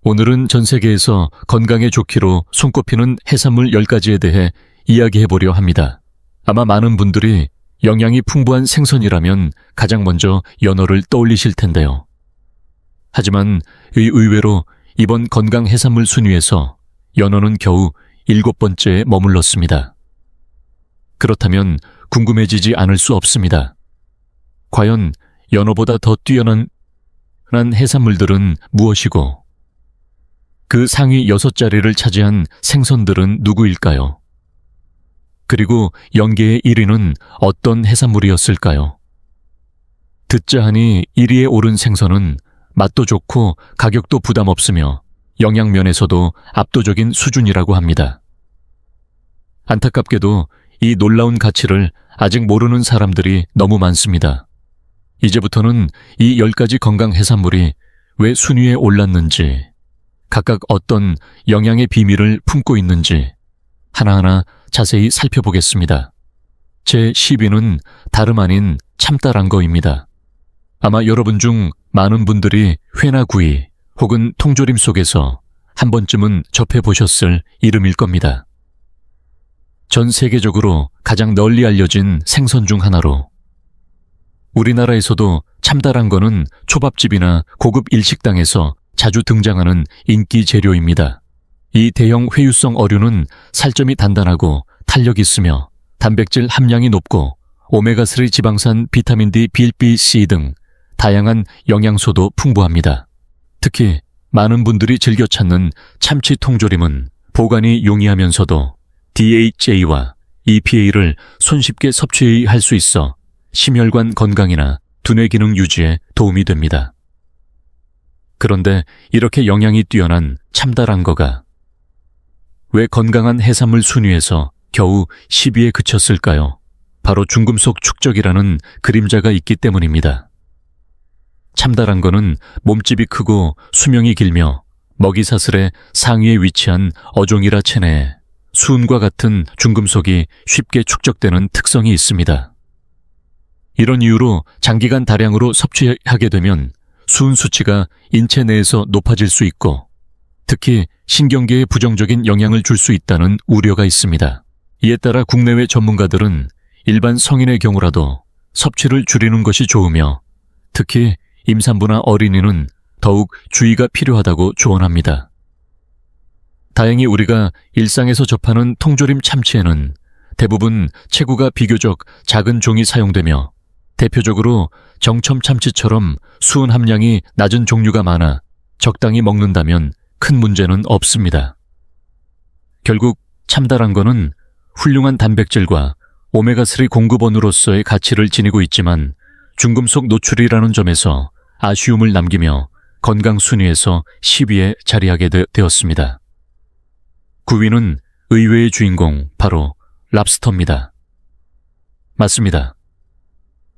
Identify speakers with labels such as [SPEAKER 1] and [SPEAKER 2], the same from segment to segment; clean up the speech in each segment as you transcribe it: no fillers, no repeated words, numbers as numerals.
[SPEAKER 1] 오늘은 전 세계에서 건강에 좋기로 손꼽히는 해산물 10가지에 대해 이야기해보려 합니다. 아마 많은 분들이 영양이 풍부한 생선이라면 가장 먼저 연어를 떠올리실 텐데요. 하지만 의외로 이번 건강 해산물 순위에서 연어는 겨우 7번째에 머물렀습니다. 그렇다면 궁금해지지 않을 수 없습니다. 과연 연어보다 더 뛰어난 해산물들은 무엇이고 그 상위 6자리를 차지한 생선들은 누구일까요? 그리고 연계의 1위는 어떤 해산물이었을까요? 듣자 하니 1위에 오른 생선은 맛도 좋고 가격도 부담 없으며 영양면에서도 압도적인 수준이라고 합니다. 안타깝게도 이 놀라운 가치를 아직 모르는 사람들이 너무 많습니다. 이제부터는 이 10가지 건강 해산물이 왜 순위에 올랐는지, 각각 어떤 영양의 비밀을 품고 있는지 하나하나 자세히 살펴보겠습니다. 제 10위는 다름 아닌 참다랑거입니다. 아마 여러분 중 많은 분들이 회나 구이 혹은 통조림 속에서 한 번쯤은 접해보셨을 이름일 겁니다. 전 세계적으로 가장 널리 알려진 생선 중 하나로 우리나라에서도 참다랑거는 초밥집이나 고급 일식당에서 자주 등장하는 인기 재료입니다. 이 대형 회유성 어류는 살점이 단단하고 탄력 있으며 단백질 함량이 높고 오메가3 지방산 비타민 D, BLBC 등 다양한 영양소도 풍부합니다. 특히 많은 분들이 즐겨 찾는 참치 통조림은 보관이 용이하면서도 DHA와 EPA를 손쉽게 섭취할 수 있어 심혈관 건강이나 두뇌 기능 유지에 도움이 됩니다. 그런데 이렇게 영양이 뛰어난 참다랑거가 왜 건강한 해산물 순위에서 겨우 10위에 그쳤을까요? 바로 중금속 축적이라는 그림자가 있기 때문입니다. 참다랑거는 몸집이 크고 수명이 길며 먹이사슬의 상위에 위치한 어종이라 체내에 수은과 같은 중금속이 쉽게 축적되는 특성이 있습니다. 이런 이유로 장기간 다량으로 섭취하게 되면 수은 수치가 인체 내에서 높아질 수 있고 특히 신경계에 부정적인 영향을 줄 수 있다는 우려가 있습니다. 이에 따라 국내외 전문가들은 일반 성인의 경우라도 섭취를 줄이는 것이 좋으며 특히 임산부나 어린이는 더욱 주의가 필요하다고 조언합니다. 다행히 우리가 일상에서 접하는 통조림 참치에는 대부분 체구가 비교적 작은 종이 사용되며 대표적으로 정첨 참치처럼 수은 함량이 낮은 종류가 많아 적당히 먹는다면 큰 문제는 없습니다. 결국 참다랑거는 훌륭한 단백질과 오메가3 공급원으로서의 가치를 지니고 있지만 중금속 노출이라는 점에서 아쉬움을 남기며 건강 순위에서 10위에 자리하게 되었습니다. 9위는 의외의 주인공 바로 랍스터입니다. 맞습니다.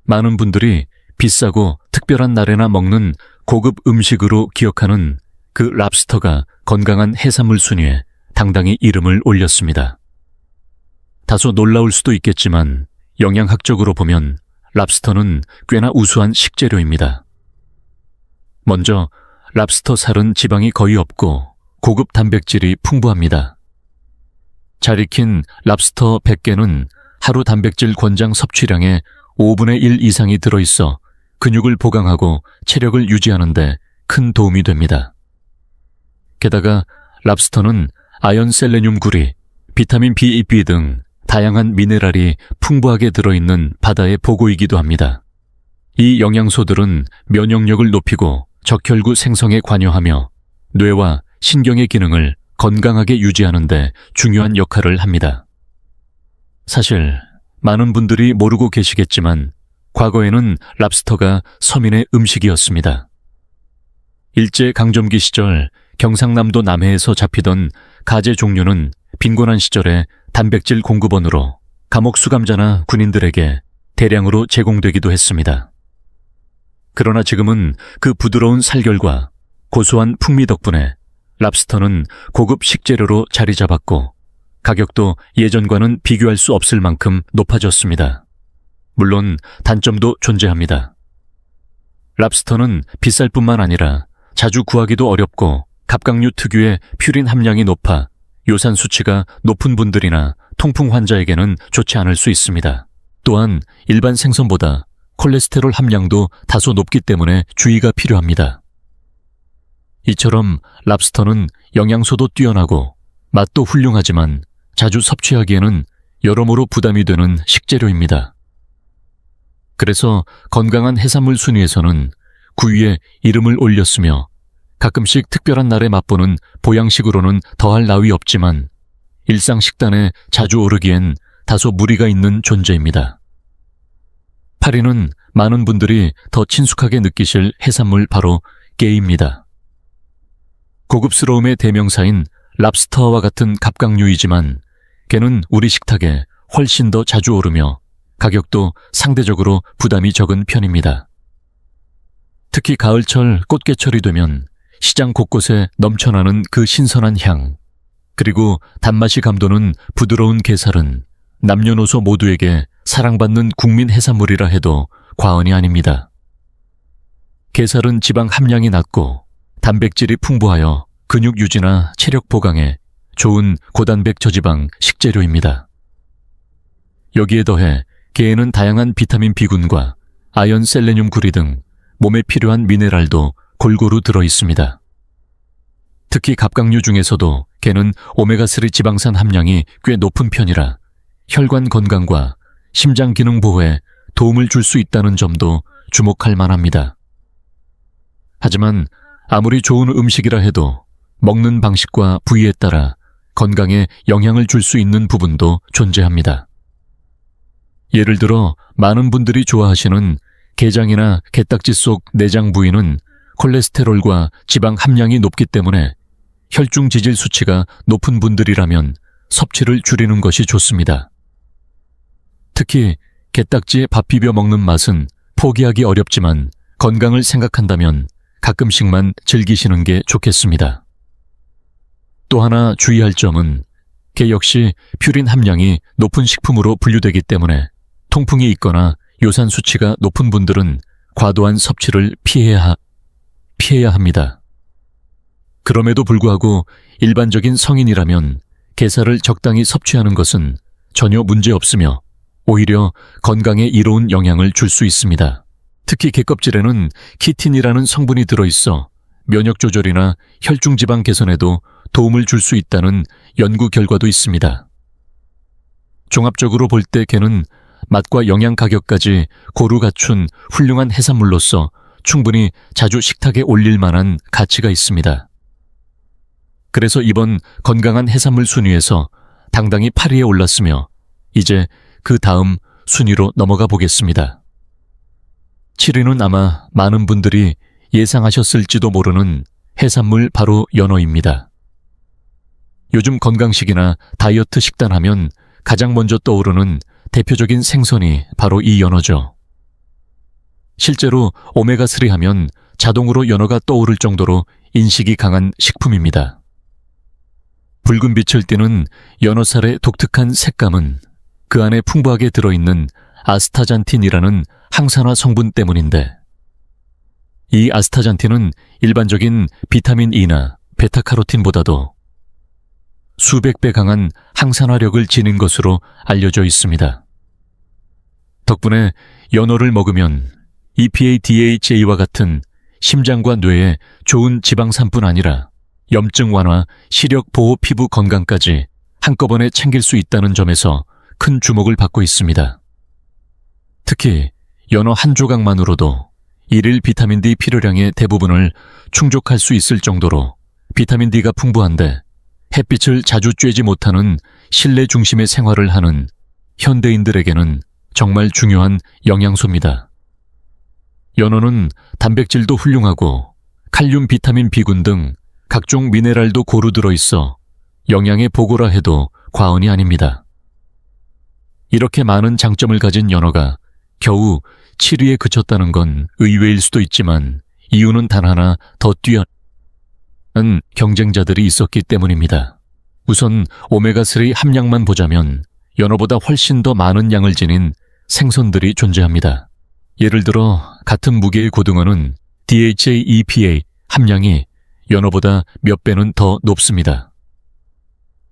[SPEAKER 1] 많은 분들이 비싸고 특별한 날에나 먹는 고급 음식으로 기억하는 그 랍스터가 건강한 해산물 순위에 당당히 이름을 올렸습니다. 다소 놀라울 수도 있겠지만 영양학적으로 보면 랍스터는 꽤나 우수한 식재료입니다. 먼저 랍스터 살은 지방이 거의 없고 고급 단백질이 풍부합니다. 잘 익힌 랍스터 100개는 하루 단백질 권장 섭취량의 5분의 1 이상이 들어있어 근육을 보강하고 체력을 유지하는 데 큰 도움이 됩니다. 게다가 랍스터는 아연, 셀레늄, 구리, 비타민 B, B 등 다양한 미네랄이 풍부하게 들어있는 바다의 보고이기도 합니다. 이 영양소들은 면역력을 높이고 적혈구 생성에 관여하며 뇌와 신경의 기능을 건강하게 유지하는 데 중요한 역할을 합니다. 사실 많은 분들이 모르고 계시겠지만 과거에는 랍스터가 서민의 음식이었습니다. 일제강점기 시절 경상남도 남해에서 잡히던 가재 종류는 빈곤한 시절에 단백질 공급원으로 감옥 수감자나 군인들에게 대량으로 제공되기도 했습니다. 그러나 지금은 그 부드러운 살결과 고소한 풍미 덕분에 랍스터는 고급 식재료로 자리 잡았고 가격도 예전과는 비교할 수 없을 만큼 높아졌습니다. 물론 단점도 존재합니다. 랍스터는 비쌀 뿐만 아니라 자주 구하기도 어렵고 갑각류 특유의 퓨린 함량이 높아 요산 수치가 높은 분들이나 통풍 환자에게는 좋지 않을 수 있습니다. 또한 일반 생선보다 콜레스테롤 함량도 다소 높기 때문에 주의가 필요합니다. 이처럼 랍스터는 영양소도 뛰어나고 맛도 훌륭하지만 자주 섭취하기에는 여러모로 부담이 되는 식재료입니다. 그래서 건강한 해산물 순위에서는 9위에 이름을 올렸으며 가끔씩 특별한 날에 맛보는 보양식으로는 더할 나위 없지만 일상 식단에 자주 오르기엔 다소 무리가 있는 존재입니다. 8위는 많은 분들이 더 친숙하게 느끼실 해산물 바로 게입니다. 고급스러움의 대명사인 랍스터와 같은 갑각류이지만 게는 우리 식탁에 훨씬 더 자주 오르며 가격도 상대적으로 부담이 적은 편입니다. 특히 가을철 꽃게철이 되면 시장 곳곳에 넘쳐나는 그 신선한 향, 그리고 단맛이 감도는 부드러운 게살은 남녀노소 모두에게 사랑받는 국민 해산물이라 해도 과언이 아닙니다. 게살은 지방 함량이 낮고 단백질이 풍부하여 근육 유지나 체력 보강에 좋은 고단백 저지방 식재료입니다. 여기에 더해 게에는 다양한 비타민 B군과 아연 셀레늄 구리 등 몸에 필요한 미네랄도 골고루 들어 있습니다. 특히 갑각류 중에서도 게는 오메가3 지방산 함량이 꽤 높은 편이라 혈관 건강과 심장 기능 보호에 도움을 줄 수 있다는 점도 주목할 만합니다. 하지만 아무리 좋은 음식이라 해도 먹는 방식과 부위에 따라 건강에 영향을 줄 수 있는 부분도 존재합니다. 예를 들어 많은 분들이 좋아하시는 게장이나 게딱지 속 내장 부위는 콜레스테롤과 지방 함량이 높기 때문에 혈중 지질 수치가 높은 분들이라면 섭취를 줄이는 것이 좋습니다. 특히 게딱지에 밥 비벼 먹는 맛은 포기하기 어렵지만 건강을 생각한다면 가끔씩만 즐기시는 게 좋겠습니다. 또 하나 주의할 점은 게 역시 퓨린 함량이 높은 식품으로 분류되기 때문에 통풍이 있거나 요산 수치가 높은 분들은 과도한 섭취를 피해야 합니다. 그럼에도 불구하고 일반적인 성인이라면 게살을 적당히 섭취하는 것은 전혀 문제 없으며 오히려 건강에 이로운 영향을 줄 수 있습니다. 특히 게 껍질에는 키틴이라는 성분이 들어있어 면역 조절이나 혈중 지방 개선에도 도움을 줄 수 있다는 연구 결과도 있습니다. 종합적으로 볼 때 게는 맛과 영양 가격까지 고루 갖춘 훌륭한 해산물로서 충분히 자주 식탁에 올릴 만한 가치가 있습니다. 그래서 이번 건강한 해산물 순위에서 당당히 8위에 올랐으며 이제 그 다음 순위로 넘어가 보겠습니다. 7위는 아마 많은 분들이 예상하셨을지도 모르는 해산물 바로 연어입니다. 요즘 건강식이나 다이어트 식단하면 가장 먼저 떠오르는 대표적인 생선이 바로 이 연어죠. 실제로 오메가3 하면 자동으로 연어가 떠오를 정도로 인식이 강한 식품입니다. 붉은 빛을 띠는 연어살의 독특한 색감은 그 안에 풍부하게 들어있는 아스타잔틴이라는 항산화 성분 때문인데 이 아스타잔틴은 일반적인 비타민 E나 베타카로틴보다도 수백 배 강한 항산화력을 지닌 것으로 알려져 있습니다. 덕분에 연어를 먹으면 EPA, DHA와 같은 심장과 뇌에 좋은 지방산뿐 아니라 염증 완화, 시력 보호 피부 건강까지 한꺼번에 챙길 수 있다는 점에서 큰 주목을 받고 있습니다. 특히 연어 한 조각만으로도 일일 비타민 D 필요량의 대부분을 충족할 수 있을 정도로 비타민 D가 풍부한데 햇빛을 자주 쬐지 못하는 실내 중심의 생활을 하는 현대인들에게는 정말 중요한 영양소입니다. 연어는 단백질도 훌륭하고 칼륨, 비타민 B군 등 각종 미네랄도 고루 들어있어 영양의 보고라 해도 과언이 아닙니다. 이렇게 많은 장점을 가진 연어가 겨우 7위에 그쳤다는 건 의외일 수도 있지만 이유는 단 하나 더 뛰어난 경쟁자들이 있었기 때문입니다. 우선 오메가3 함량만 보자면 연어보다 훨씬 더 많은 양을 지닌 생선들이 존재합니다. 예를 들어 같은 무게의 고등어는 DHA, EPA 함량이 연어보다 몇 배는 더 높습니다.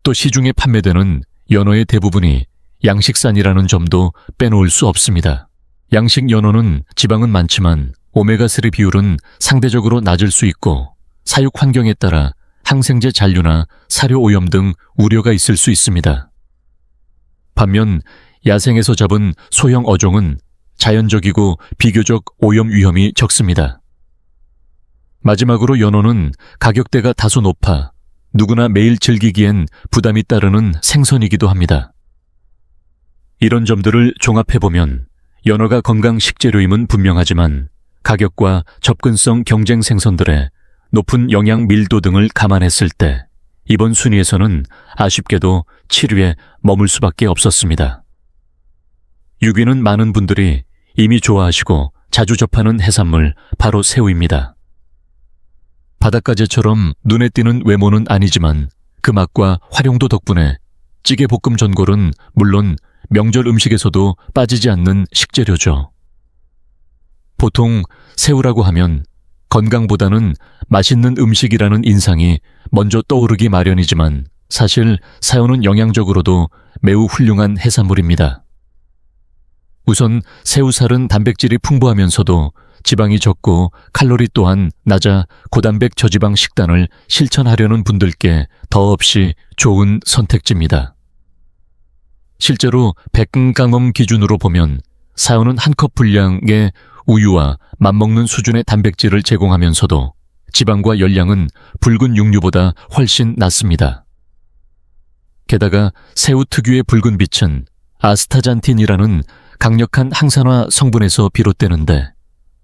[SPEAKER 1] 또 시중에 판매되는 연어의 대부분이 양식산이라는 점도 빼놓을 수 없습니다. 양식 연어는 지방은 많지만 오메가3 비율은 상대적으로 낮을 수 있고 사육 환경에 따라 항생제 잔류나 사료 오염 등 우려가 있을 수 있습니다. 반면 야생에서 잡은 소형 어종은 자연적이고 비교적 오염 위험이 적습니다. 마지막으로 연어는 가격대가 다소 높아 누구나 매일 즐기기엔 부담이 따르는 생선이기도 합니다. 이런 점들을 종합해보면 연어가 건강 식재료임은 분명하지만 가격과 접근성 경쟁 생선들의 높은 영양 밀도 등을 감안했을 때 이번 순위에서는 아쉽게도 7위에 머물 수밖에 없었습니다. 6위는 많은 분들이 이미 좋아하시고 자주 접하는 해산물 바로 새우입니다. 바닷가재처럼 눈에 띄는 외모는 아니지만 그 맛과 활용도 덕분에 찌개 볶음 전골은 물론 명절 음식에서도 빠지지 않는 식재료죠. 보통 새우라고 하면 건강보다는 맛있는 음식이라는 인상이 먼저 떠오르기 마련이지만 사실 새우는 영양적으로도 매우 훌륭한 해산물입니다. 우선 새우살은 단백질이 풍부하면서도 지방이 적고 칼로리 또한 낮아 고단백 저지방 식단을 실천하려는 분들께 더없이 좋은 선택지입니다. 실제로 백금강엄 기준으로 보면 새우는 한 컵 분량의 우유와 맞먹는 수준의 단백질을 제공하면서도 지방과 열량은 붉은 육류보다 훨씬 낮습니다. 게다가 새우 특유의 붉은 빛은 아스타잔틴이라는 강력한 항산화 성분에서 비롯되는데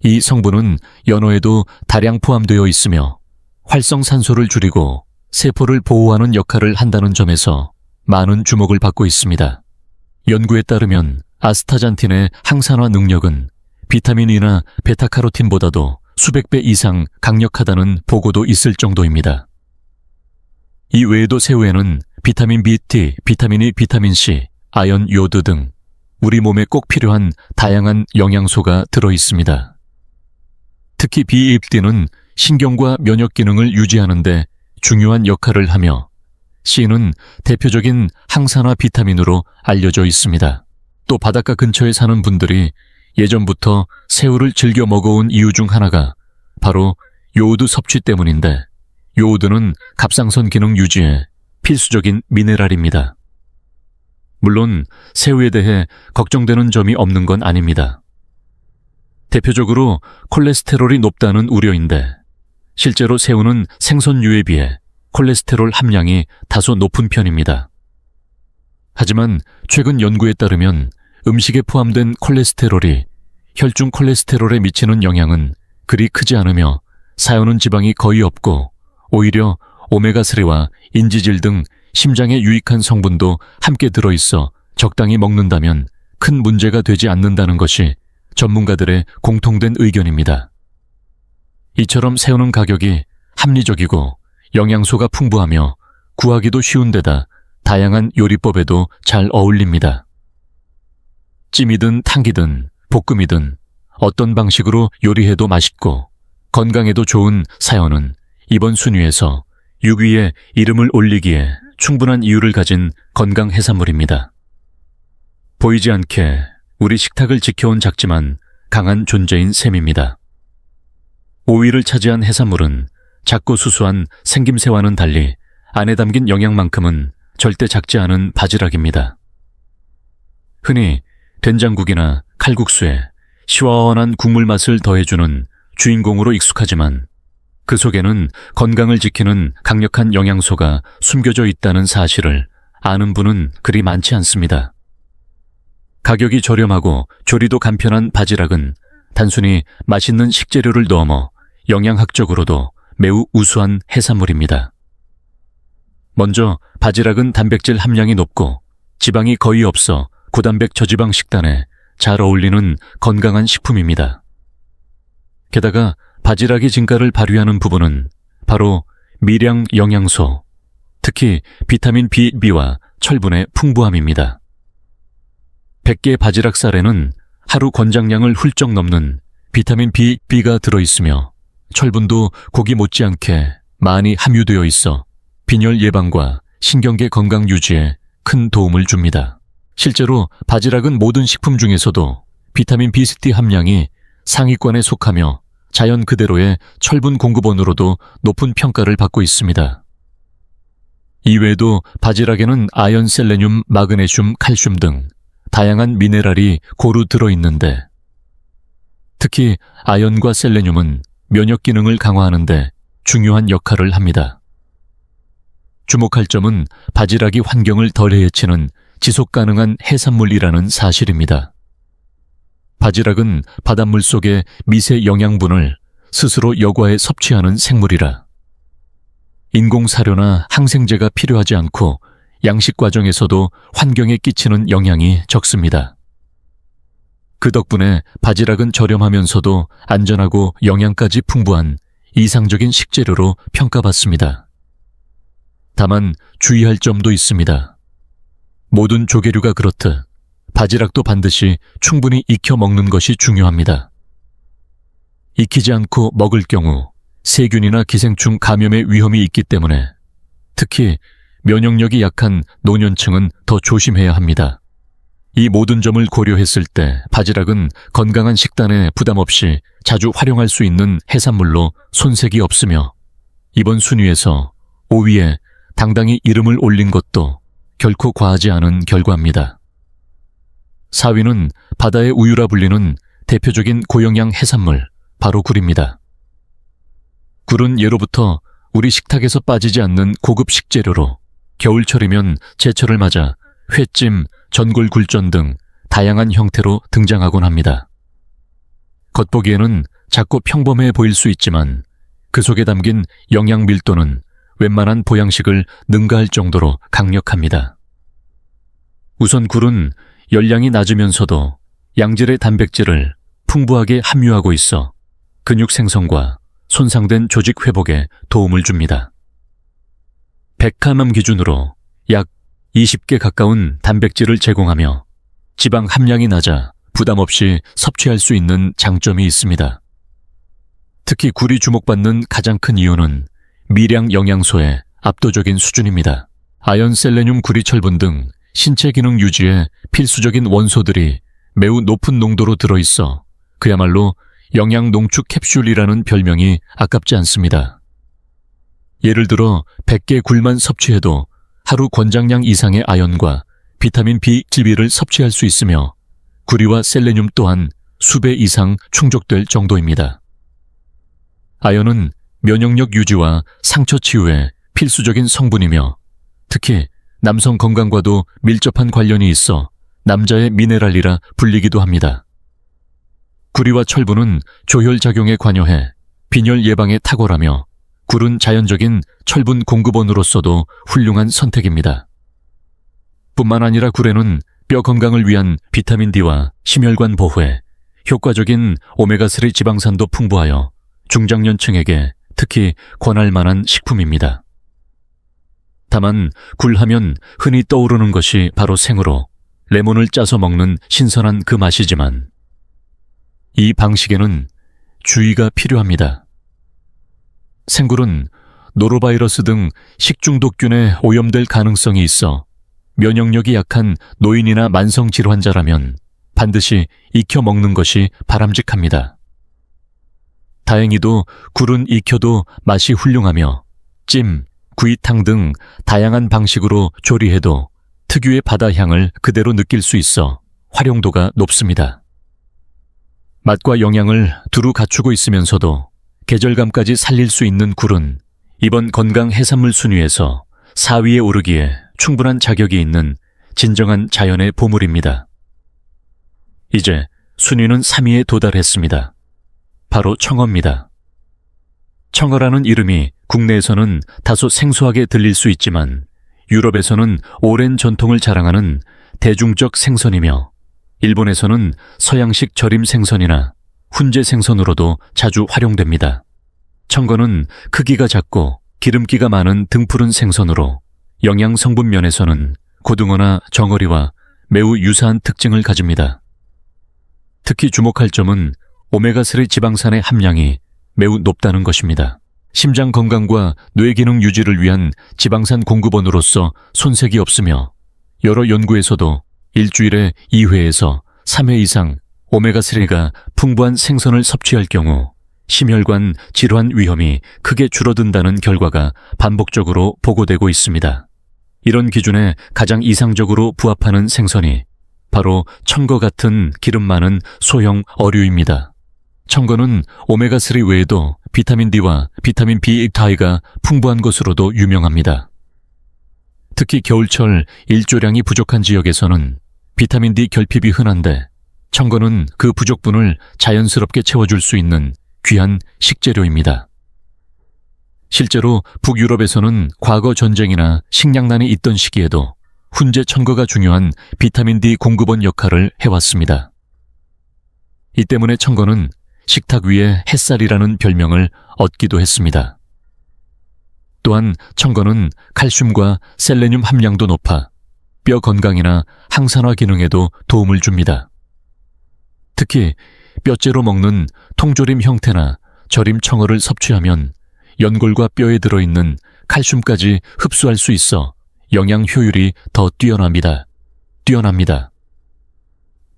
[SPEAKER 1] 이 성분은 연어에도 다량 포함되어 있으며 활성산소를 줄이고 세포를 보호하는 역할을 한다는 점에서 많은 주목을 받고 있습니다. 연구에 따르면 아스타잔틴의 항산화 능력은 비타민이나 베타카로틴보다도 수백 배 이상 강력하다는 보고도 있을 정도입니다. 이 외에도 새우에는 비타민 B, 비타민 E, 비타민 C, 아연, 요드 등 우리 몸에 꼭 필요한 다양한 영양소가 들어 있습니다. 특히 B1D는 신경과 면역 기능을 유지하는 데 중요한 역할을 하며 C는 대표적인 항산화 비타민으로 알려져 있습니다. 또 바닷가 근처에 사는 분들이 예전부터 새우를 즐겨 먹어온 이유 중 하나가 바로 요오드 섭취 때문인데 요오드는 갑상선 기능 유지에 필수적인 미네랄입니다. 물론 새우에 대해 걱정되는 점이 없는 건 아닙니다. 대표적으로 콜레스테롤이 높다는 우려인데 실제로 새우는 생선류에 비해 콜레스테롤 함량이 다소 높은 편입니다. 하지만 최근 연구에 따르면 음식에 포함된 콜레스테롤이 혈중 콜레스테롤에 미치는 영향은 그리 크지 않으며 사유는 지방이 거의 없고 오히려 오메가3와 인지질 등 심장에 유익한 성분도 함께 들어있어 적당히 먹는다면 큰 문제가 되지 않는다는 것이 전문가들의 공통된 의견입니다. 이처럼 새우는 가격이 합리적이고 영양소가 풍부하며 구하기도 쉬운 데다 다양한 요리법에도 잘 어울립니다. 찜이든 탕이든 볶음이든 어떤 방식으로 요리해도 맛있고 건강에도 좋은 새우는 이번 순위에서 6위에 이름을 올리기에 충분한 이유를 가진 건강 해산물입니다. 보이지 않게 우리 식탁을 지켜온 작지만 강한 존재인 셈입니다. 5위를 차지한 해산물은 작고 수수한 생김새와는 달리 안에 담긴 영양만큼은 절대 작지 않은 바지락입니다. 흔히 된장국이나 칼국수에 시원한 국물 맛을 더해주는 주인공으로 익숙하지만 그 속에는 건강을 지키는 강력한 영양소가 숨겨져 있다는 사실을 아는 분은 그리 많지 않습니다. 가격이 저렴하고 조리도 간편한 바지락은 단순히 맛있는 식재료를 넘어 영양학적으로도 매우 우수한 해산물입니다. 먼저 바지락은 단백질 함량이 높고 지방이 거의 없어 고단백 저지방 식단에 잘 어울리는 건강한 식품입니다. 게다가 바지락이 진가를 발휘하는 부분은 바로 미량 영양소, 특히 비타민 B와 철분의 풍부함입니다. 100개 바지락살에는 하루 권장량을 훌쩍 넘는 비타민 B가 들어있으며 철분도 고기 못지않게 많이 함유되어 있어 빈혈 예방과 신경계 건강 유지에 큰 도움을 줍니다. 실제로 바지락은 모든 식품 중에서도 비타민 B3 함량이 상위권에 속하며 자연 그대로의 철분 공급원으로도 높은 평가를 받고 있습니다. 이외에도 바지락에는 아연, 셀레늄, 마그네슘, 칼슘 등 다양한 미네랄이 고루 들어있는데 특히 아연과 셀레늄은 면역 기능을 강화하는 데 중요한 역할을 합니다. 주목할 점은 바지락이 환경을 덜 해치는 지속 가능한 해산물이라는 사실입니다. 바지락은 바닷물 속의 미세 영양분을 스스로 여과해 섭취하는 생물이라 인공 사료나 항생제가 필요하지 않고 양식 과정에서도 환경에 끼치는 영향이 적습니다. 그 덕분에 바지락은 저렴하면서도 안전하고 영양까지 풍부한 이상적인 식재료로 평가받습니다. 다만 주의할 점도 있습니다. 모든 조개류가 그렇듯 바지락도 반드시 충분히 익혀 먹는 것이 중요합니다. 익히지 않고 먹을 경우 세균이나 기생충 감염의 위험이 있기 때문에 특히 면역력이 약한 노년층은 더 조심해야 합니다. 이 모든 점을 고려했을 때 바지락은 건강한 식단에 부담 없이 자주 활용할 수 있는 해산물로 손색이 없으며 이번 순위에서 5위에 당당히 이름을 올린 것도 결코 과하지 않은 결과입니다. 4위는 바다의 우유라 불리는 대표적인 고영양 해산물, 바로 굴입니다. 굴은 예로부터 우리 식탁에서 빠지지 않는 고급 식재료로 겨울철이면 제철을 맞아 회찜, 전골 굴전 등 다양한 형태로 등장하곤 합니다. 겉보기에는 작고 평범해 보일 수 있지만 그 속에 담긴 영양 밀도는 웬만한 보양식을 능가할 정도로 강력합니다. 우선 굴은 열량이 낮으면서도 양질의 단백질을 풍부하게 함유하고 있어 근육 생성과 손상된 조직 회복에 도움을 줍니다. 100g 기준으로 약 20개 가까운 단백질을 제공하며 지방 함량이 낮아 부담 없이 섭취할 수 있는 장점이 있습니다. 특히 굴이 주목받는 가장 큰 이유는 미량 영양소의 압도적인 수준입니다. 아연, 셀레늄, 구리, 철분 등 신체 기능 유지에 필수적인 원소들이 매우 높은 농도로 들어있어 그야말로 영양 농축 캡슐이라는 별명이 아깝지 않습니다. 예를 들어 100개 굴만 섭취해도 하루 권장량 이상의 아연과 비타민 B12를 섭취할 수 있으며 구리와 셀레늄 또한 수배 이상 충족될 정도입니다. 아연은 면역력 유지와 상처 치유에 필수적인 성분이며 특히 남성 건강과도 밀접한 관련이 있어 남자의 미네랄이라 불리기도 합니다. 구리와 철분은 조혈작용에 관여해 빈혈 예방에 탁월하며 굴은 자연적인 철분 공급원으로서도 훌륭한 선택입니다. 뿐만 아니라 굴에는 뼈 건강을 위한 비타민 D와 심혈관 보호에 효과적인 오메가3 지방산도 풍부하여 중장년층에게 특히 권할 만한 식품입니다. 다만 굴하면 흔히 떠오르는 것이 바로 생으로 레몬을 짜서 먹는 신선한 그 맛이지만 이 방식에는 주의가 필요합니다. 생굴은 노로바이러스 등 식중독균에 오염될 가능성이 있어 면역력이 약한 노인이나 만성질환자라면 반드시 익혀 먹는 것이 바람직합니다. 다행히도 굴은 익혀도 맛이 훌륭하며 찜, 구이탕 등 다양한 방식으로 조리해도 특유의 바다향을 그대로 느낄 수 있어 활용도가 높습니다. 맛과 영양을 두루 갖추고 있으면서도 계절감까지 살릴 수 있는 굴은 이번 건강 해산물 순위에서 4위에 오르기에 충분한 자격이 있는 진정한 자연의 보물입니다. 이제 순위는 3위에 도달했습니다. 바로 청어입니다. 청어라는 이름이 국내에서는 다소 생소하게 들릴 수 있지만 유럽에서는 오랜 전통을 자랑하는 대중적 생선이며 일본에서는 서양식 절임 생선이나 훈제 생선으로도 자주 활용됩니다. 청어는 크기가 작고 기름기가 많은 등푸른 생선으로 영양 성분 면에서는 고등어나 정어리와 매우 유사한 특징을 가집니다. 특히 주목할 점은 오메가3 지방산의 함량이 매우 높다는 것입니다. 심장 건강과 뇌 기능 유지를 위한 지방산 공급원으로서 손색이 없으며 여러 연구에서도 일주일에 2회에서 3회 이상 오메가3가 풍부한 생선을 섭취할 경우 심혈관 질환 위험이 크게 줄어든다는 결과가 반복적으로 보고되고 있습니다. 이런 기준에 가장 이상적으로 부합하는 생선이 바로 청거 같은 기름 많은 소형 어류입니다. 청거는 오메가3 외에도 비타민 D와 비타민 B2가 풍부한 것으로도 유명합니다. 특히 겨울철 일조량이 부족한 지역에서는 비타민 D 결핍이 흔한데 청거는 그 부족분을 자연스럽게 채워줄 수 있는 귀한 식재료입니다. 실제로 북유럽에서는 과거 전쟁이나 식량난이 있던 시기에도 훈제 청거가 중요한 비타민 D 공급원 역할을 해왔습니다. 이 때문에 청거는 식탁 위에 햇살이라는 별명을 얻기도 했습니다. 또한 청거는 칼슘과 셀레늄 함량도 높아 뼈 건강이나 항산화 기능에도 도움을 줍니다. 특히 뼈째로 먹는 통조림 형태나 절임 청어를 섭취하면 연골과 뼈에 들어있는 칼슘까지 흡수할 수 있어 영양 효율이 더 뛰어납니다.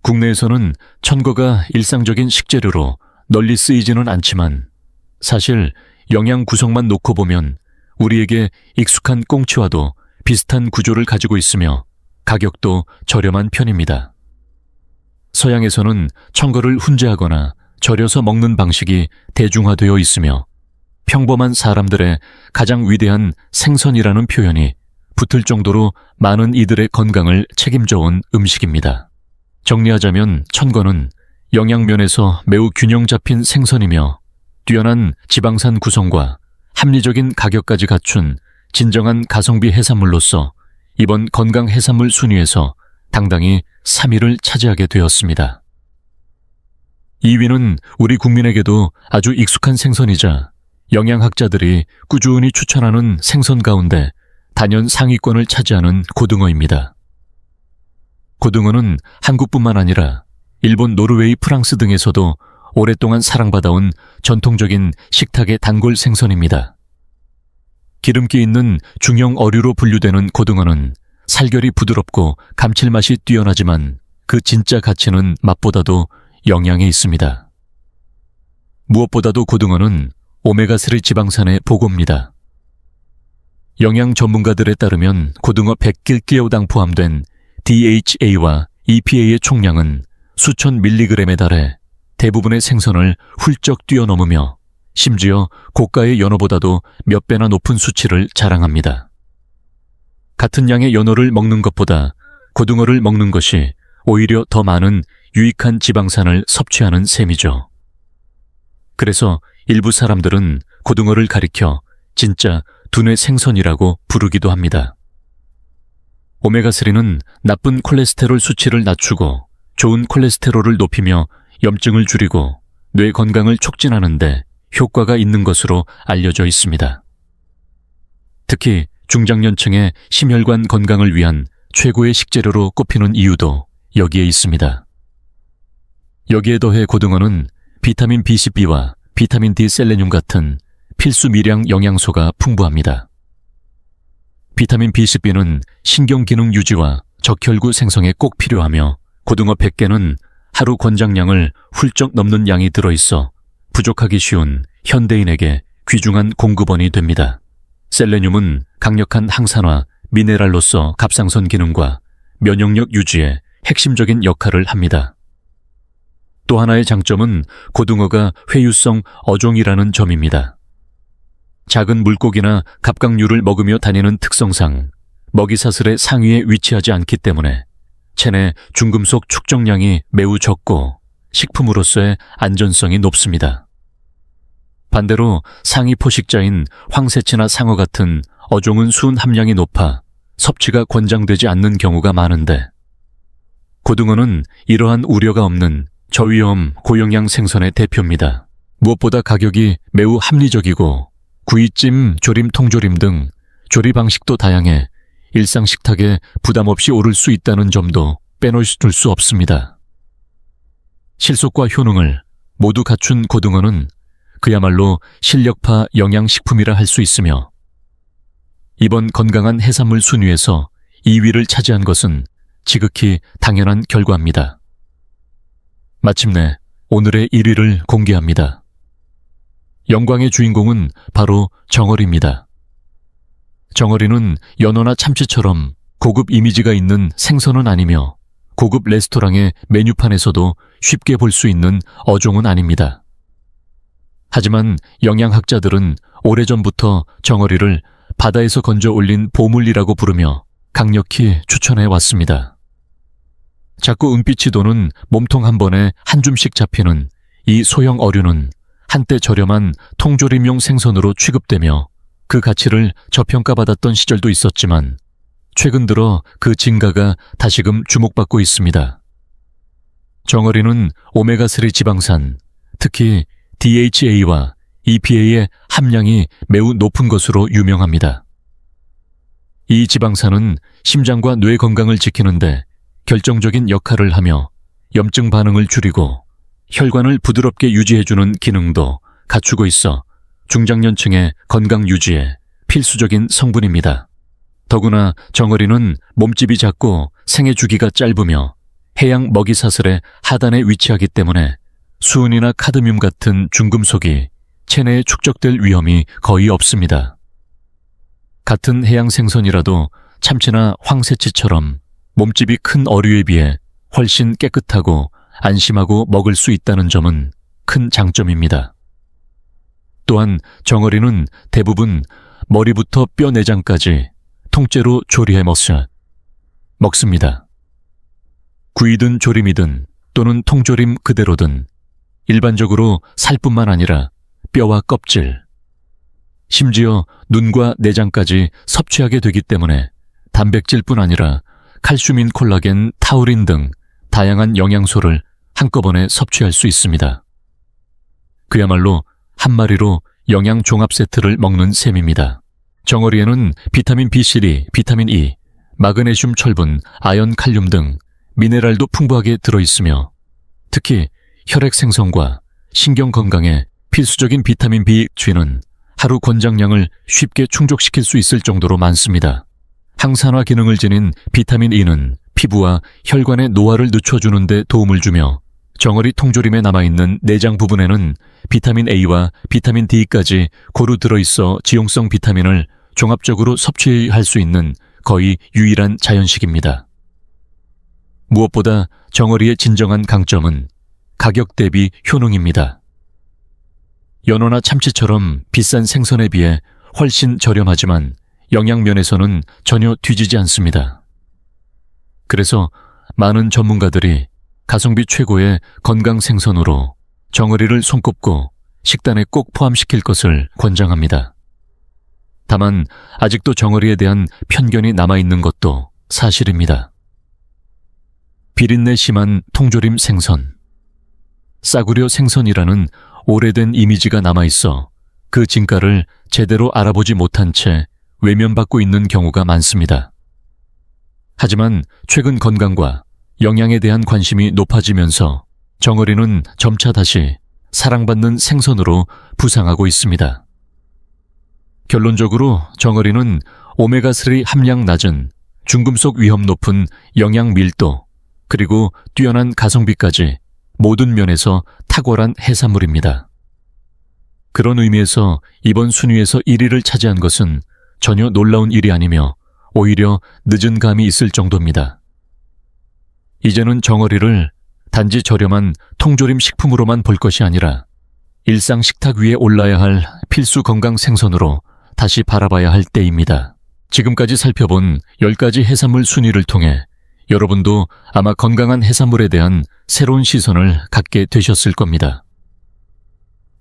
[SPEAKER 1] 국내에서는 청거가 일상적인 식재료로 널리 쓰이지는 않지만 사실 영양 구성만 놓고 보면 우리에게 익숙한 꽁치와도 비슷한 구조를 가지고 있으며 가격도 저렴한 편입니다. 서양에서는 청거를 훈제하거나 절여서 먹는 방식이 대중화되어 있으며 평범한 사람들의 가장 위대한 생선이라는 표현이 붙을 정도로 많은 이들의 건강을 책임져온 음식입니다. 정리하자면 청거는 영양면에서 매우 균형 잡힌 생선이며 뛰어난 지방산 구성과 합리적인 가격까지 갖춘 진정한 가성비 해산물로서 이번 건강 해산물 순위에서 당당히 3위를 차지하게 되었습니다. 2위는 우리 국민에게도 아주 익숙한 생선이자 영양학자들이 꾸준히 추천하는 생선 가운데 단연 상위권을 차지하는 고등어입니다. 고등어는 한국뿐만 아니라 일본, 노르웨이, 프랑스 등에서도 오랫동안 사랑받아온 전통적인 식탁의 단골 생선입니다. 기름기 있는 중형 어류로 분류되는 고등어는 살결이 부드럽고 감칠맛이 뛰어나지만 그 진짜 가치는 맛보다도 영양에 있습니다. 무엇보다도 고등어는 오메가3 지방산의 보고입니다. 영양 전문가들에 따르면 고등어 100kg당 포함된 DHA와 EPA의 총량은 수천 밀리그램에 달해 대부분의 생선을 훌쩍 뛰어넘으며 심지어 고가의 연어보다도 몇 배나 높은 수치를 자랑합니다. 같은 양의 연어를 먹는 것보다 고등어를 먹는 것이 오히려 더 많은 유익한 지방산을 섭취하는 셈이죠. 그래서 일부 사람들은 고등어를 가리켜 진짜 두뇌 생선이라고 부르기도 합니다. 오메가3는 나쁜 콜레스테롤 수치를 낮추고 좋은 콜레스테롤을 높이며 염증을 줄이고 뇌 건강을 촉진하는 데 효과가 있는 것으로 알려져 있습니다. 특히 중장년층의 심혈관 건강을 위한 최고의 식재료로 꼽히는 이유도 여기에 있습니다. 여기에 더해 고등어는 비타민 B12와 비타민 D 셀레늄 같은 필수 미량 영양소가 풍부합니다. 비타민 B12는 신경기능 유지와 적혈구 생성에 꼭 필요하며 고등어 100개는 하루 권장량을 훌쩍 넘는 양이 들어있어 부족하기 쉬운 현대인에게 귀중한 공급원이 됩니다. 셀레늄은 강력한 항산화, 미네랄로서 갑상선 기능과 면역력 유지에 핵심적인 역할을 합니다. 또 하나의 장점은 고등어가 회유성 어종이라는 점입니다. 작은 물고기나 갑각류를 먹으며 다니는 특성상 먹이사슬의 상위에 위치하지 않기 때문에 체내 중금속 축적량이 매우 적고 식품으로서의 안전성이 높습니다. 반대로 상위 포식자인 황새치나 상어 같은 어종은 수은 함량이 높아 섭취가 권장되지 않는 경우가 많은데 고등어는 이러한 우려가 없는 저위험 고영양 생선의 대표입니다. 무엇보다 가격이 매우 합리적이고 구이찜, 조림, 통조림 등 조리 방식도 다양해 일상 식탁에 부담 없이 오를 수 있다는 점도 빼놓을 수 없습니다. 실속과 효능을 모두 갖춘 고등어는 그야말로 실력파 영양식품이라 할 수 있으며 이번 건강한 해산물 순위에서 2위를 차지한 것은 지극히 당연한 결과입니다. 마침내 오늘의 1위를 공개합니다. 영광의 주인공은 바로 정어리입니다. 정어리는 연어나 참치처럼 고급 이미지가 있는 생선은 아니며 고급 레스토랑의 메뉴판에서도 쉽게 볼 수 있는 어종은 아닙니다. 하지만 영양학자들은 오래전부터 정어리를 바다에서 건져 올린 보물이라고 부르며 강력히 추천해 왔습니다. 자꾸 은빛이 도는 몸통 한 번에 한 줌씩 잡히는 이 소형 어류는 한때 저렴한 통조림용 생선으로 취급되며 그 가치를 저평가받았던 시절도 있었지만 최근 들어 그 진가가 다시금 주목받고 있습니다. 정어리는 오메가3 지방산, 특히 DHA와 EPA의 함량이 매우 높은 것으로 유명합니다. 이 지방산은 심장과 뇌 건강을 지키는데 결정적인 역할을 하며 염증 반응을 줄이고 혈관을 부드럽게 유지해주는 기능도 갖추고 있어 중장년층의 건강 유지에 필수적인 성분입니다. 더구나 정어리는 몸집이 작고 생애 주기가 짧으며 해양 먹이사슬의 하단에 위치하기 때문에 수은이나 카드뮴 같은 중금속이 체내에 축적될 위험이 거의 없습니다. 같은 해양 생선이라도 참치나 황새치처럼 몸집이 큰 어류에 비해 훨씬 깨끗하고 안심하고 먹을 수 있다는 점은 큰 장점입니다. 또한 정어리는 대부분 머리부터 뼈 내장까지 통째로 조리해 먹습니다. 구이든 조림이든 또는 통조림 그대로든 일반적으로 살뿐만 아니라 뼈와 껍질, 심지어 눈과 내장까지 섭취하게 되기 때문에 단백질뿐 아니라 칼슘인 콜라겐, 타우린 등 다양한 영양소를 한꺼번에 섭취할 수 있습니다. 그야말로 한 마리로 영양 종합 세트를 먹는 셈입니다. 정어리에는 비타민 B3, 비타민 E, 마그네슘, 철분, 아연, 칼륨 등 미네랄도 풍부하게 들어있으며 특히 혈액 생성과 신경 건강에 필수적인 비타민 B3는 하루 권장량을 쉽게 충족시킬 수 있을 정도로 많습니다. 항산화 기능을 지닌 비타민 E는 피부와 혈관의 노화를 늦춰주는 데 도움을 주며 정어리 통조림에 남아있는 내장 부분에는 비타민 A와 비타민 D까지 고루 들어있어 지용성 비타민을 종합적으로 섭취할 수 있는 거의 유일한 자연식입니다. 무엇보다 정어리의 진정한 강점은 가격 대비 효능입니다. 연어나 참치처럼 비싼 생선에 비해 훨씬 저렴하지만 영양면에서는 전혀 뒤지지 않습니다. 그래서 많은 전문가들이 가성비 최고의 건강 생선으로 정어리를 손꼽고 식단에 꼭 포함시킬 것을 권장합니다. 다만 아직도 정어리에 대한 편견이 남아있는 것도 사실입니다. 비린내 심한 통조림 생선, 싸구려 생선이라는 오래된 이미지가 남아있어 그 진가를 제대로 알아보지 못한 채 외면받고 있는 경우가 많습니다. 하지만 최근 건강과 영양에 대한 관심이 높아지면서 정어리는 점차 다시 사랑받는 생선으로 부상하고 있습니다. 결론적으로 정어리는 오메가3 함량 낮은 중금속 위험 높은 영양 밀도 그리고 뛰어난 가성비까지 모든 면에서 탁월한 해산물입니다. 그런 의미에서 이번 순위에서 1위를 차지한 것은 전혀 놀라운 일이 아니며 오히려 늦은 감이 있을 정도입니다. 이제는 정어리를 단지 저렴한 통조림 식품으로만 볼 것이 아니라 일상 식탁 위에 올라야 할 필수 건강 생선으로 다시 바라봐야 할 때입니다. 지금까지 살펴본 10가지 해산물 순위를 통해 여러분도 아마 건강한 해산물에 대한 새로운 시선을 갖게 되셨을 겁니다.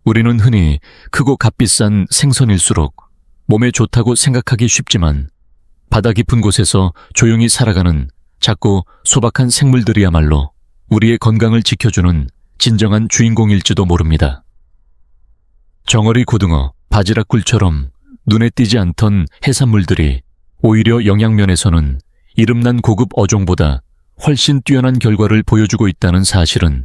[SPEAKER 1] 우리는 흔히 크고 값비싼 생선일수록 몸에 좋다고 생각하기 쉽지만 바다 깊은 곳에서 조용히 살아가는 작고 소박한 생물들이야말로 우리의 건강을 지켜주는 진정한 주인공일지도 모릅니다. 정어리, 고등어, 바지락굴처럼 눈에 띄지 않던 해산물들이 오히려 영양면에서는 이름난 고급 어종보다 훨씬 뛰어난 결과를 보여주고 있다는 사실은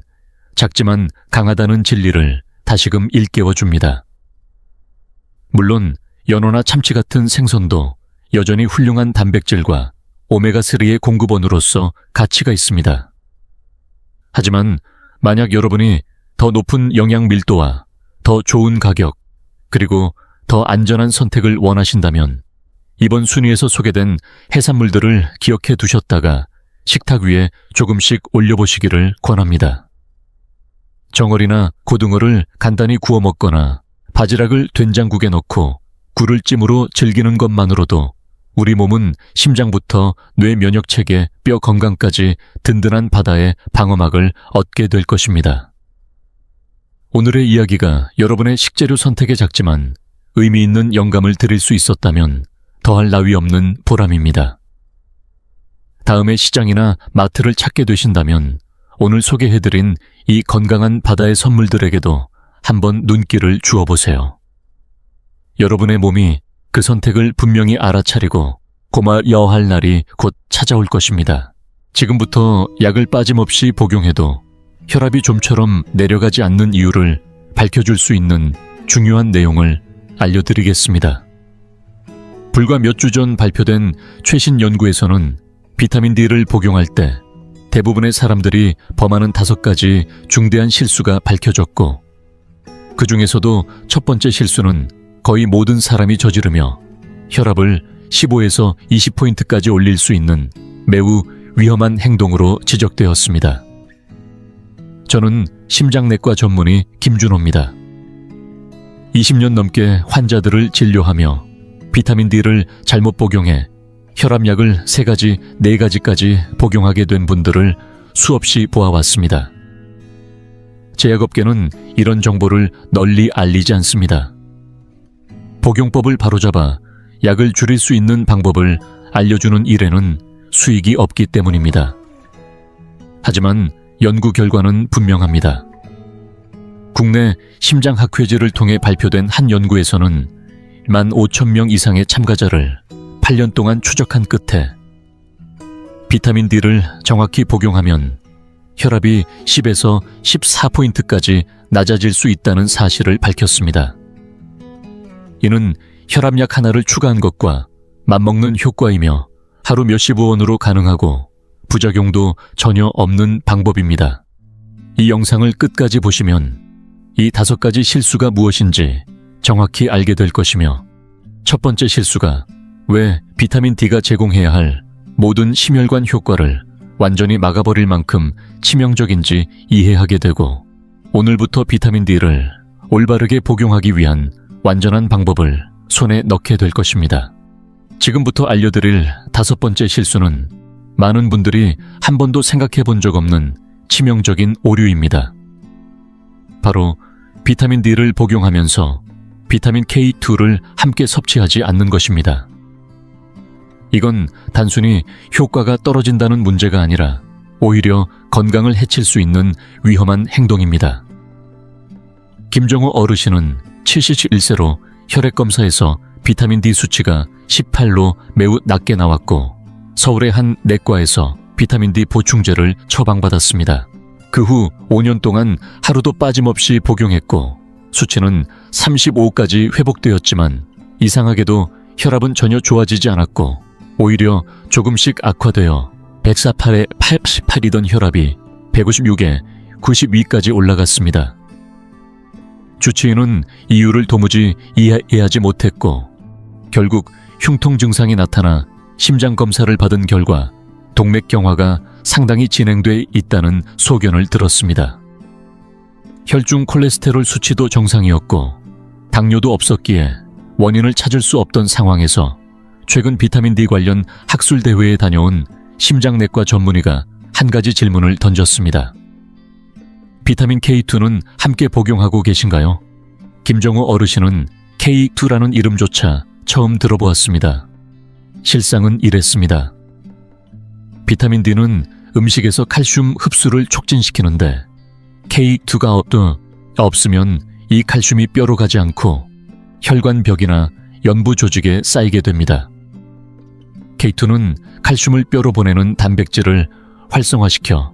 [SPEAKER 1] 작지만 강하다는 진리를 다시금 일깨워줍니다. 물론 연어나 참치 같은 생선도 여전히 훌륭한 단백질과 오메가3의 공급원으로서 가치가 있습니다. 하지만 만약 여러분이 더 높은 영양 밀도와 더 좋은 가격, 그리고 더 안전한 선택을 원하신다면 이번 순위에서 소개된 해산물들을 기억해 두셨다가 식탁 위에 조금씩 올려보시기를 권합니다. 정어리나 고등어를 간단히 구워 먹거나 바지락을 된장국에 넣고 굴을 찜으로 즐기는 것만으로도 우리 몸은 심장부터 뇌 면역체계, 뼈 건강까지 든든한 바다의 방어막을 얻게 될 것입니다. 오늘의 이야기가 여러분의 식재료 선택에 작지만 의미 있는 영감을 드릴 수 있었다면 더할 나위 없는 보람입니다. 다음에 시장이나 마트를 찾게 되신다면 오늘 소개해드린 이 건강한 바다의 선물들에게도 한번 눈길을 주어보세요. 여러분의 몸이 그 선택을 분명히 알아차리고 고마워야 할 날이 곧 찾아올 것입니다. 지금부터 약을 빠짐없이 복용해도 혈압이 좀처럼 내려가지 않는 이유를 밝혀줄 수 있는 중요한 내용을 알려드리겠습니다. 불과 몇 주 전 발표된 최신 연구에서는 비타민 D를 복용할 때 대부분의 사람들이 범하는 5가지 중대한 실수가 밝혀졌고, 그 중에서도 첫 번째 실수는 거의 모든 사람이 저지르며 혈압을 15에서 20포인트까지 올릴 수 있는 매우 위험한 행동으로 지적되었습니다. 저는 심장내과 전문의 김준호입니다. 20년 넘게 환자들을 진료하며 비타민 D를 잘못 복용해 혈압약을 3가지, 4가지까지 복용하게 된 분들을 수없이 보아왔습니다. 제약업계는 이런 정보를 널리 알리지 않습니다. 복용법을 바로잡아 약을 줄일 수 있는 방법을 알려주는 일에는 수익이 없기 때문입니다. 하지만 연구 결과는 분명합니다. 국내 심장학회지를 통해 발표된 한 연구에서는 15,000명 이상의 참가자를 8년 동안 추적한 끝에 비타민 D를 정확히 복용하면 혈압이 10에서 14포인트까지 낮아질 수 있다는 사실을 밝혔습니다. 이는 혈압약 하나를 추가한 것과 맞먹는 효과이며 하루 몇십 원으로 가능하고 부작용도 전혀 없는 방법입니다. 이 영상을 끝까지 보시면 이 5가지 실수가 무엇인지 정확히 알게 될 것이며, 첫 번째 실수가 왜 비타민 D가 제공해야 할 모든 심혈관 효과를 완전히 막아버릴 만큼 치명적인지 이해하게 되고, 오늘부터 비타민 D를 올바르게 복용하기 위한 완전한 방법을 손에 넣게 될 것입니다. 지금부터 알려드릴 5번째 실수는 많은 분들이 한 번도 생각해 본 적 없는 치명적인 오류입니다. 바로 비타민 D를 복용하면서 비타민 K2를 함께 섭취하지 않는 것입니다. 이건 단순히 효과가 떨어진다는 문제가 아니라 오히려 건강을 해칠 수 있는 위험한 행동입니다. 김정호 어르신은 71세로 혈액검사에서 비타민 D 수치가 18로 매우 낮게 나왔고 서울의 한 내과에서 비타민 D 보충제를 처방받았습니다. 그 후 5년 동안 하루도 빠짐없이 복용했고 수치는 35까지 회복되었지만 이상하게도 혈압은 전혀 좋아지지 않았고 오히려 조금씩 악화되어 148에 88이던 혈압이 156에 92까지 올라갔습니다. 주치의는 이유를 도무지 이해하지 못했고 결국 흉통 증상이 나타나 심장검사를 받은 결과 동맥경화가 상당히 진행돼 있다는 소견을 들었습니다. 혈중 콜레스테롤 수치도 정상이었고 당뇨도 없었기에 원인을 찾을 수 없던 상황에서 최근 비타민 D 관련 학술대회에 다녀온 심장내과 전문의가 한 가지 질문을 던졌습니다. 비타민 K2는 함께 복용하고 계신가요? 김정호 어르신은 K2라는 이름조차 처음 들어보았습니다. 실상은 이랬습니다. 비타민 D는 음식에서 칼슘 흡수를 촉진시키는데 K2가 없으면 이 칼슘이 뼈로 가지 않고 혈관벽이나 연부 조직에 쌓이게 됩니다. K2는 칼슘을 뼈로 보내는 단백질을 활성화시켜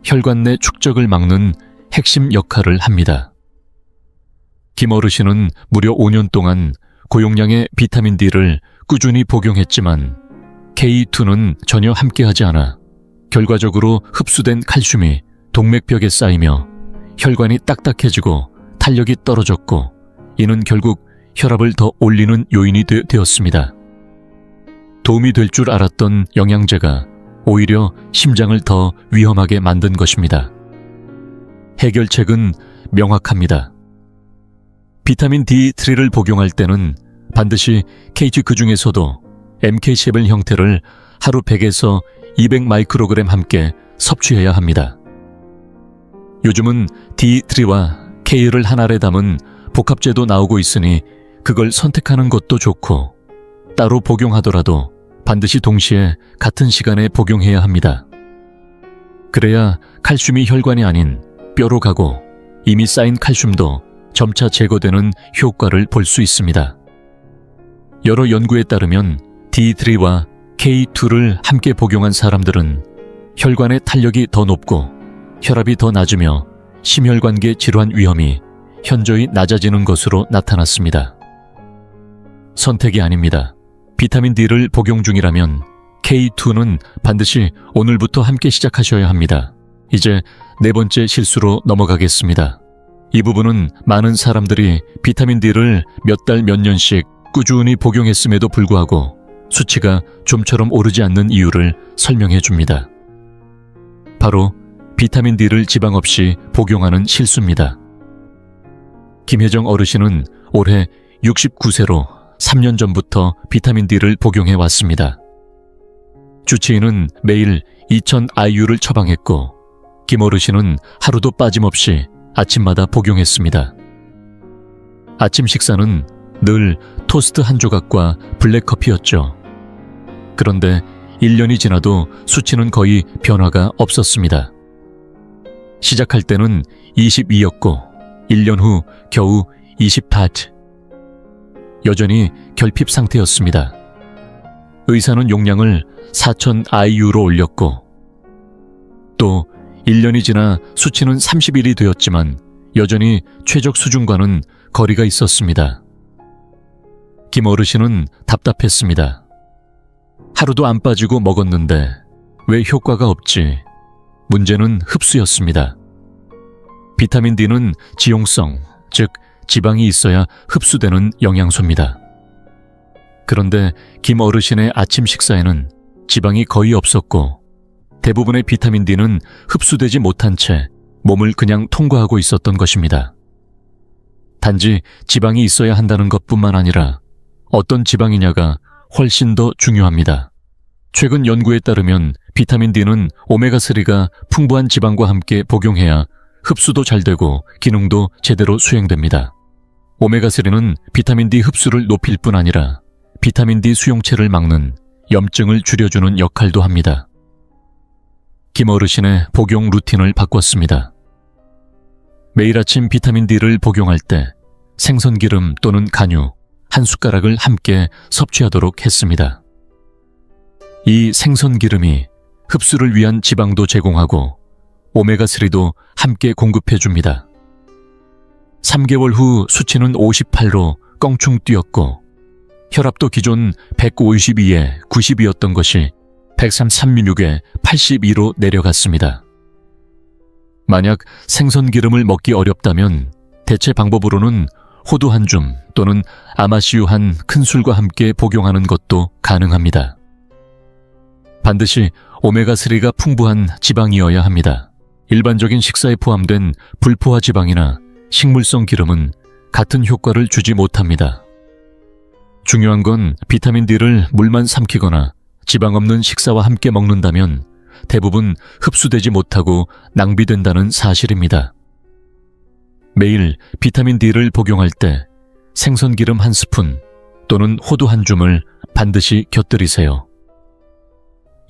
[SPEAKER 1] 혈관 내 축적을 막는 핵심 역할을 합니다. 김 어르신은 무려 5년 동안 고용량의 비타민 D를 꾸준히 복용했지만 K2는 전혀 함께하지 않아 결과적으로 흡수된 칼슘이 동맥벽에 쌓이며 혈관이 딱딱해지고 탄력이 떨어졌고, 이는 결국 혈압을 더 올리는 요인이 되었습니다. 도움이 될 줄 알았던 영양제가 오히려 심장을 더 위험하게 만든 것입니다. 해결책은 명확합니다. 비타민 D3를 복용할 때는 반드시 K2 그 중에서도 MK11 형태를 하루 100에서 200 마이크로그램 함께 섭취해야 합니다. 요즘은 D3와 K를 한 알에 담은 복합제도 나오고 있으니 그걸 선택하는 것도 좋고, 따로 복용하더라도 반드시 동시에 같은 시간에 복용해야 합니다. 그래야 칼슘이 혈관이 아닌 뼈로 가고 이미 쌓인 칼슘도 점차 제거되는 효과를 볼 수 있습니다. 여러 연구에 따르면 D3와 K2를 함께 복용한 사람들은 혈관의 탄력이 더 높고 혈압이 더 낮으며 심혈관계 질환 위험이 현저히 낮아지는 것으로 나타났습니다. 선택이 아닙니다. 비타민 D를 복용 중이라면 K2는 반드시 오늘부터 함께 시작하셔야 합니다. 이제 네 번째 실수로 넘어가겠습니다. 이 부분은 많은 사람들이 비타민 D를 몇 달 몇 년씩 꾸준히 복용했음에도 불구하고 수치가 좀처럼 오르지 않는 이유를 설명해 줍니다. 바로 비타민 D를 지방 없이 복용하는 실수입니다. 김혜정 어르신은 올해 69세로 3년 전부터 비타민 D를 복용해 왔습니다. 주치의는 매일 2000 IU를 처방했고, 김 어르신은 하루도 빠짐없이 아침마다 복용했습니다. 아침 식사는 늘 토스트 한 조각과 블랙커피였죠. 그런데 1년이 지나도 수치는 거의 변화가 없었습니다. 시작할 때는 22였고 1년 후 겨우 28. 여전히 결핍 상태였습니다. 의사는 용량을 4000 IU로 올렸고, 또 1년이 지나 수치는 31이 되었지만 여전히 최적 수준과는 거리가 있었습니다. 김 어르신은 답답했습니다. 하루도 안 빠지고 먹었는데 왜 효과가 없지? 문제는 흡수였습니다. 비타민 D는 지용성, 즉 지방이 있어야 흡수되는 영양소입니다. 그런데 김 어르신의 아침 식사에는 지방이 거의 없었고, 대부분의 비타민 D는 흡수되지 못한 채 몸을 그냥 통과하고 있었던 것입니다. 단지 지방이 있어야 한다는 것뿐만 아니라 어떤 지방이냐가 훨씬 더 중요합니다. 최근 연구에 따르면 비타민 D는 오메가3가 풍부한 지방과 함께 복용해야 흡수도 잘 되고 기능도 제대로 수행됩니다. 오메가3는 비타민 D 흡수를 높일 뿐 아니라 비타민 D 수용체를 막는 염증을 줄여주는 역할도 합니다. 김 어르신의 복용 루틴을 바꿨습니다. 매일 아침 비타민 D를 복용할 때 생선기름 또는 간유 한 숟가락을 함께 섭취하도록 했습니다. 이 생선기름이 흡수를 위한 지방도 제공하고 오메가3도 함께 공급해줍니다. 3개월 후 수치는 58로 껑충 뛰었고, 혈압도 기존 152에 90이었던 것이 136에 82로 내려갔습니다. 만약 생선기름을 먹기 어렵다면 대체 방법으로는 호두 한 줌 또는 아마시유 한 큰술과 함께 복용하는 것도 가능합니다. 반드시 오메가3가 풍부한 지방이어야 합니다. 일반적인 식사에 포함된 불포화 지방이나 식물성 기름은 같은 효과를 주지 못합니다. 중요한 건 비타민 D를 물만 삼키거나 지방 없는 식사와 함께 먹는다면 대부분 흡수되지 못하고 낭비된다는 사실입니다. 매일 비타민 D를 복용할 때 생선기름 한 스푼 또는 호두 한 줌을 반드시 곁들이세요.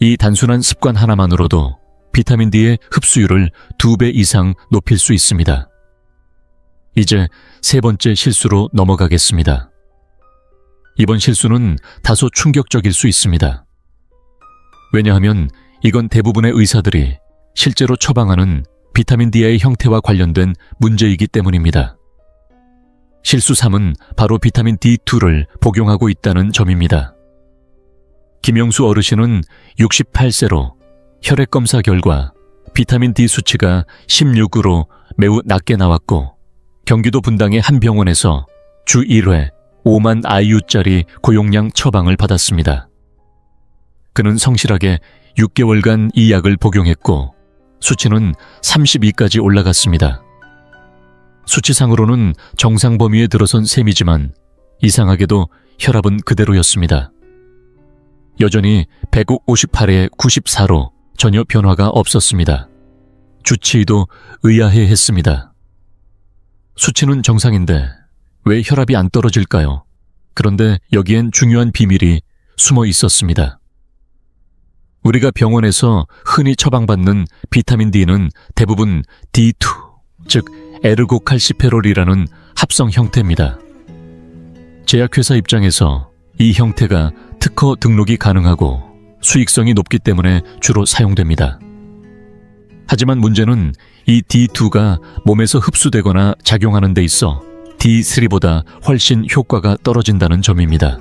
[SPEAKER 1] 이 단순한 습관 하나만으로도 비타민 D의 흡수율을 2배 이상 높일 수 있습니다. 이제 세 번째 실수로 넘어가겠습니다. 이번 실수는 다소 충격적일 수 있습니다. 왜냐하면 이건 대부분의 의사들이 실제로 처방하는 비타민 D의 형태와 관련된 문제이기 때문입니다. 실수 3은 바로 비타민 D2를 복용하고 있다는 점입니다. 김영수 어르신은 68세로 혈액 검사 결과 비타민 D 수치가 16으로 매우 낮게 나왔고 경기도 분당의 한 병원에서 주 1회 5만 IU짜리 고용량 처방을 받았습니다. 그는 성실하게 6개월간 이 약을 복용했고 수치는 32까지 올라갔습니다. 수치상으로는 정상 범위에 들어선 셈이지만 이상하게도 혈압은 그대로였습니다. 여전히 158에 94로 전혀 변화가 없었습니다. 주치의도 의아해했습니다. 수치는 정상인데 왜 혈압이 안 떨어질까요? 그런데 여기엔 중요한 비밀이 숨어 있었습니다. 우리가 병원에서 흔히 처방받는 비타민 D는 대부분 D2, 즉 에르고칼시페롤이라는 합성 형태입니다. 제약회사 입장에서 이 형태가 특허 등록이 가능하고 수익성이 높기 때문에 주로 사용됩니다. 하지만 문제는 이 D2가 몸에서 흡수되거나 작용하는 데 있어 D3보다 훨씬 효과가 떨어진다는 점입니다.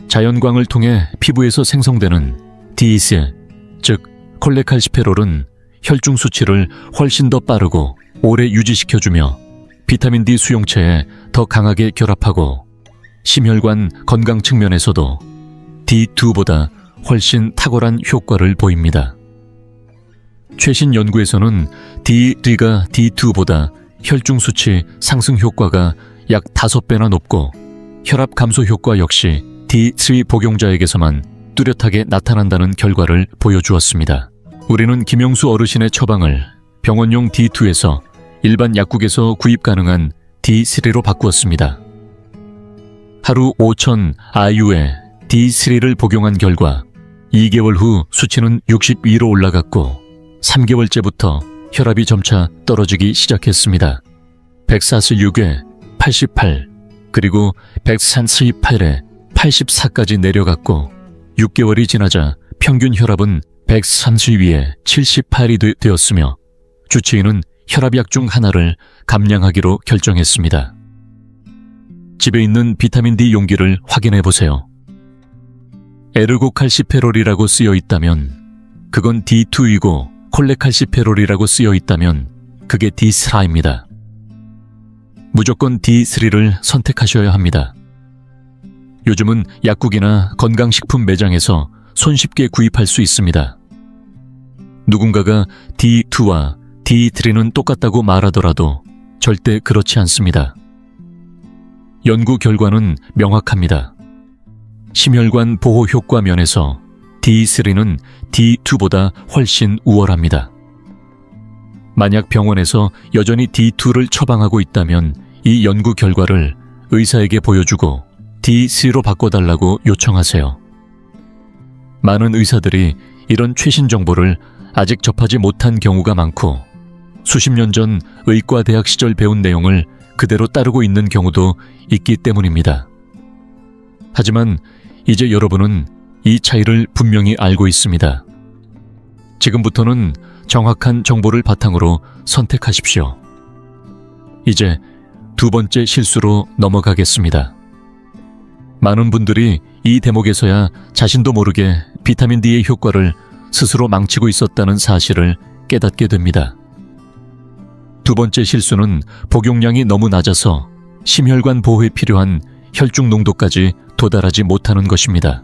[SPEAKER 1] 자연광을 통해 피부에서 생성되는 D3, 즉 콜레칼시페롤은 혈중 수치를 훨씬 더 빠르고 오래 유지시켜주며 비타민 D 수용체에 더 강하게 결합하고 심혈관 건강 측면에서도 D2보다 훨씬 탁월한 효과를 보입니다. 최신 연구에서는 D3가 D2보다 혈중 수치 상승 효과가 약 5배나 높고 혈압 감소 효과 역시 D3 복용자에게서만 뚜렷하게 나타난다는 결과를 보여주었습니다. 우리는 김영수 어르신의 처방을 병원용 D2에서 일반 약국에서 구입 가능한 D3로 바꾸었습니다. 하루 5,000 IU의 D3를 복용한 결과 2개월 후 수치는 62로 올라갔고 3개월째부터 혈압이 점차 떨어지기 시작했습니다. 146에 88, 그리고 138에 84까지 내려갔고 6개월이 지나자 평균 혈압은 132에 78이 되었으며 주치의는 혈압약 중 하나를 감량하기로 결정했습니다. 집에 있는 비타민 D 용기를 확인해 보세요. 에르고칼시페롤이라고 쓰여 있다면 그건 D2이고 콜레칼시페롤이라고 쓰여 있다면 그게 D3입니다. 무조건 D3를 선택하셔야 합니다. 요즘은 약국이나 건강식품 매장에서 손쉽게 구입할 수 있습니다. 누군가가 D2와 D3는 똑같다고 말하더라도 절대 그렇지 않습니다. 연구 결과는 명확합니다. 심혈관 보호 효과 면에서 D3는 D2보다 훨씬 우월합니다. 만약 병원에서 여전히 D2를 처방하고 있다면 이 연구 결과를 의사에게 보여주고 D3로 바꿔달라고 요청하세요. 많은 의사들이 이런 최신 정보를 아직 접하지 못한 경우가 많고 수십 년 전 의과대학 시절 배운 내용을 그대로 따르고 있는 경우도 있기 때문입니다. 하지만 이제 여러분은 이 차이를 분명히 알고 있습니다. 지금부터는 정확한 정보를 바탕으로 선택하십시오. 이제 두 번째 실수로 넘어가겠습니다. 많은 분들이 이 대목에서야 자신도 모르게 비타민 D의 효과를 스스로 망치고 있었다는 사실을 깨닫게 됩니다. 두 번째 실수는 복용량이 너무 낮아서 심혈관 보호에 필요한 혈중 농도까지 도달하지 못하는 것입니다.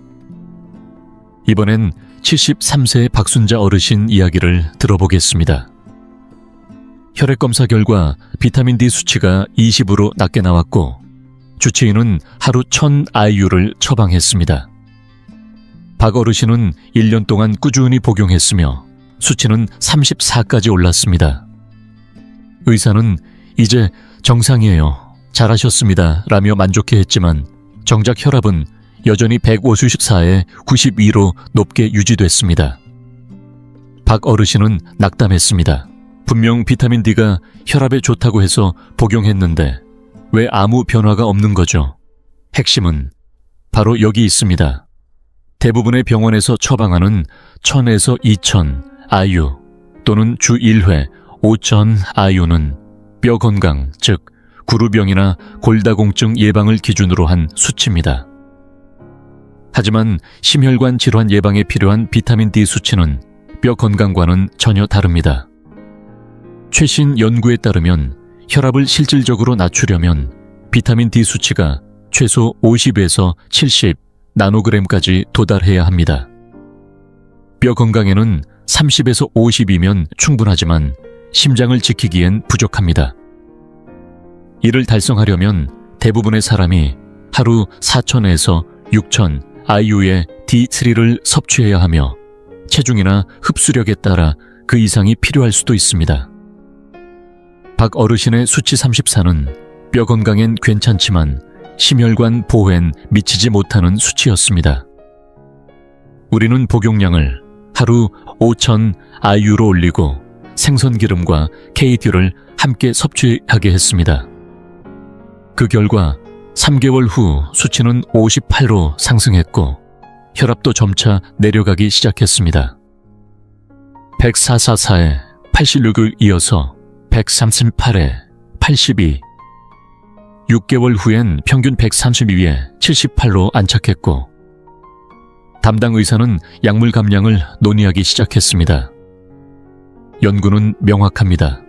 [SPEAKER 1] 이번엔 73세의 박순자 어르신 이야기를 들어보겠습니다. 혈액검사 결과 비타민 D 수치가 20으로 낮게 나왔고 주치의는 하루 1000 IU를 처방했습니다. 박 어르신은 1년 동안 꾸준히 복용했으며 수치는 34까지 올랐습니다. 의사는 이제 정상이에요. 잘하셨습니다. 라며 만족해했지만 정작 혈압은 여전히 154에 92로 높게 유지됐습니다. 박 어르신은 낙담했습니다. 분명 비타민 D가 혈압에 좋다고 해서 복용했는데 왜 아무 변화가 없는 거죠? 핵심은 바로 여기 있습니다. 대부분의 병원에서 처방하는 1000에서 2000 IU 또는 주 1회 5000 IU는 뼈 건강, 즉 구루병이나 골다공증 예방을 기준으로 한 수치입니다. 하지만 심혈관 질환 예방에 필요한 비타민 D 수치는 뼈 건강과는 전혀 다릅니다. 최신 연구에 따르면 혈압을 실질적으로 낮추려면 비타민 D 수치가 최소 50에서 70 나노그램까지 도달해야 합니다. 뼈 건강에는 30에서 50이면 충분하지만 심장을 지키기엔 부족합니다. 이를 달성하려면 대부분의 사람이 하루 4,000에서 6,000 IU의 D3를 섭취해야 하며 체중이나 흡수력에 따라 그 이상이 필요할 수도 있습니다. 박 어르신의 수치 34는 뼈 건강엔 괜찮지만 심혈관 보호엔 미치지 못하는 수치였습니다. 우리는 복용량을 하루 5,000 IU로 올리고 생선기름과 KD를 함께 섭취하게 했습니다. 그 결과 3개월 후 수치는 58로 상승했고 혈압도 점차 내려가기 시작했습니다. 104/44에 86을 이어서 138에 82, 6개월 후엔 평균 132에 78로 안착했고 담당 의사는 약물 감량을 논의하기 시작했습니다. 연구는 명확합니다.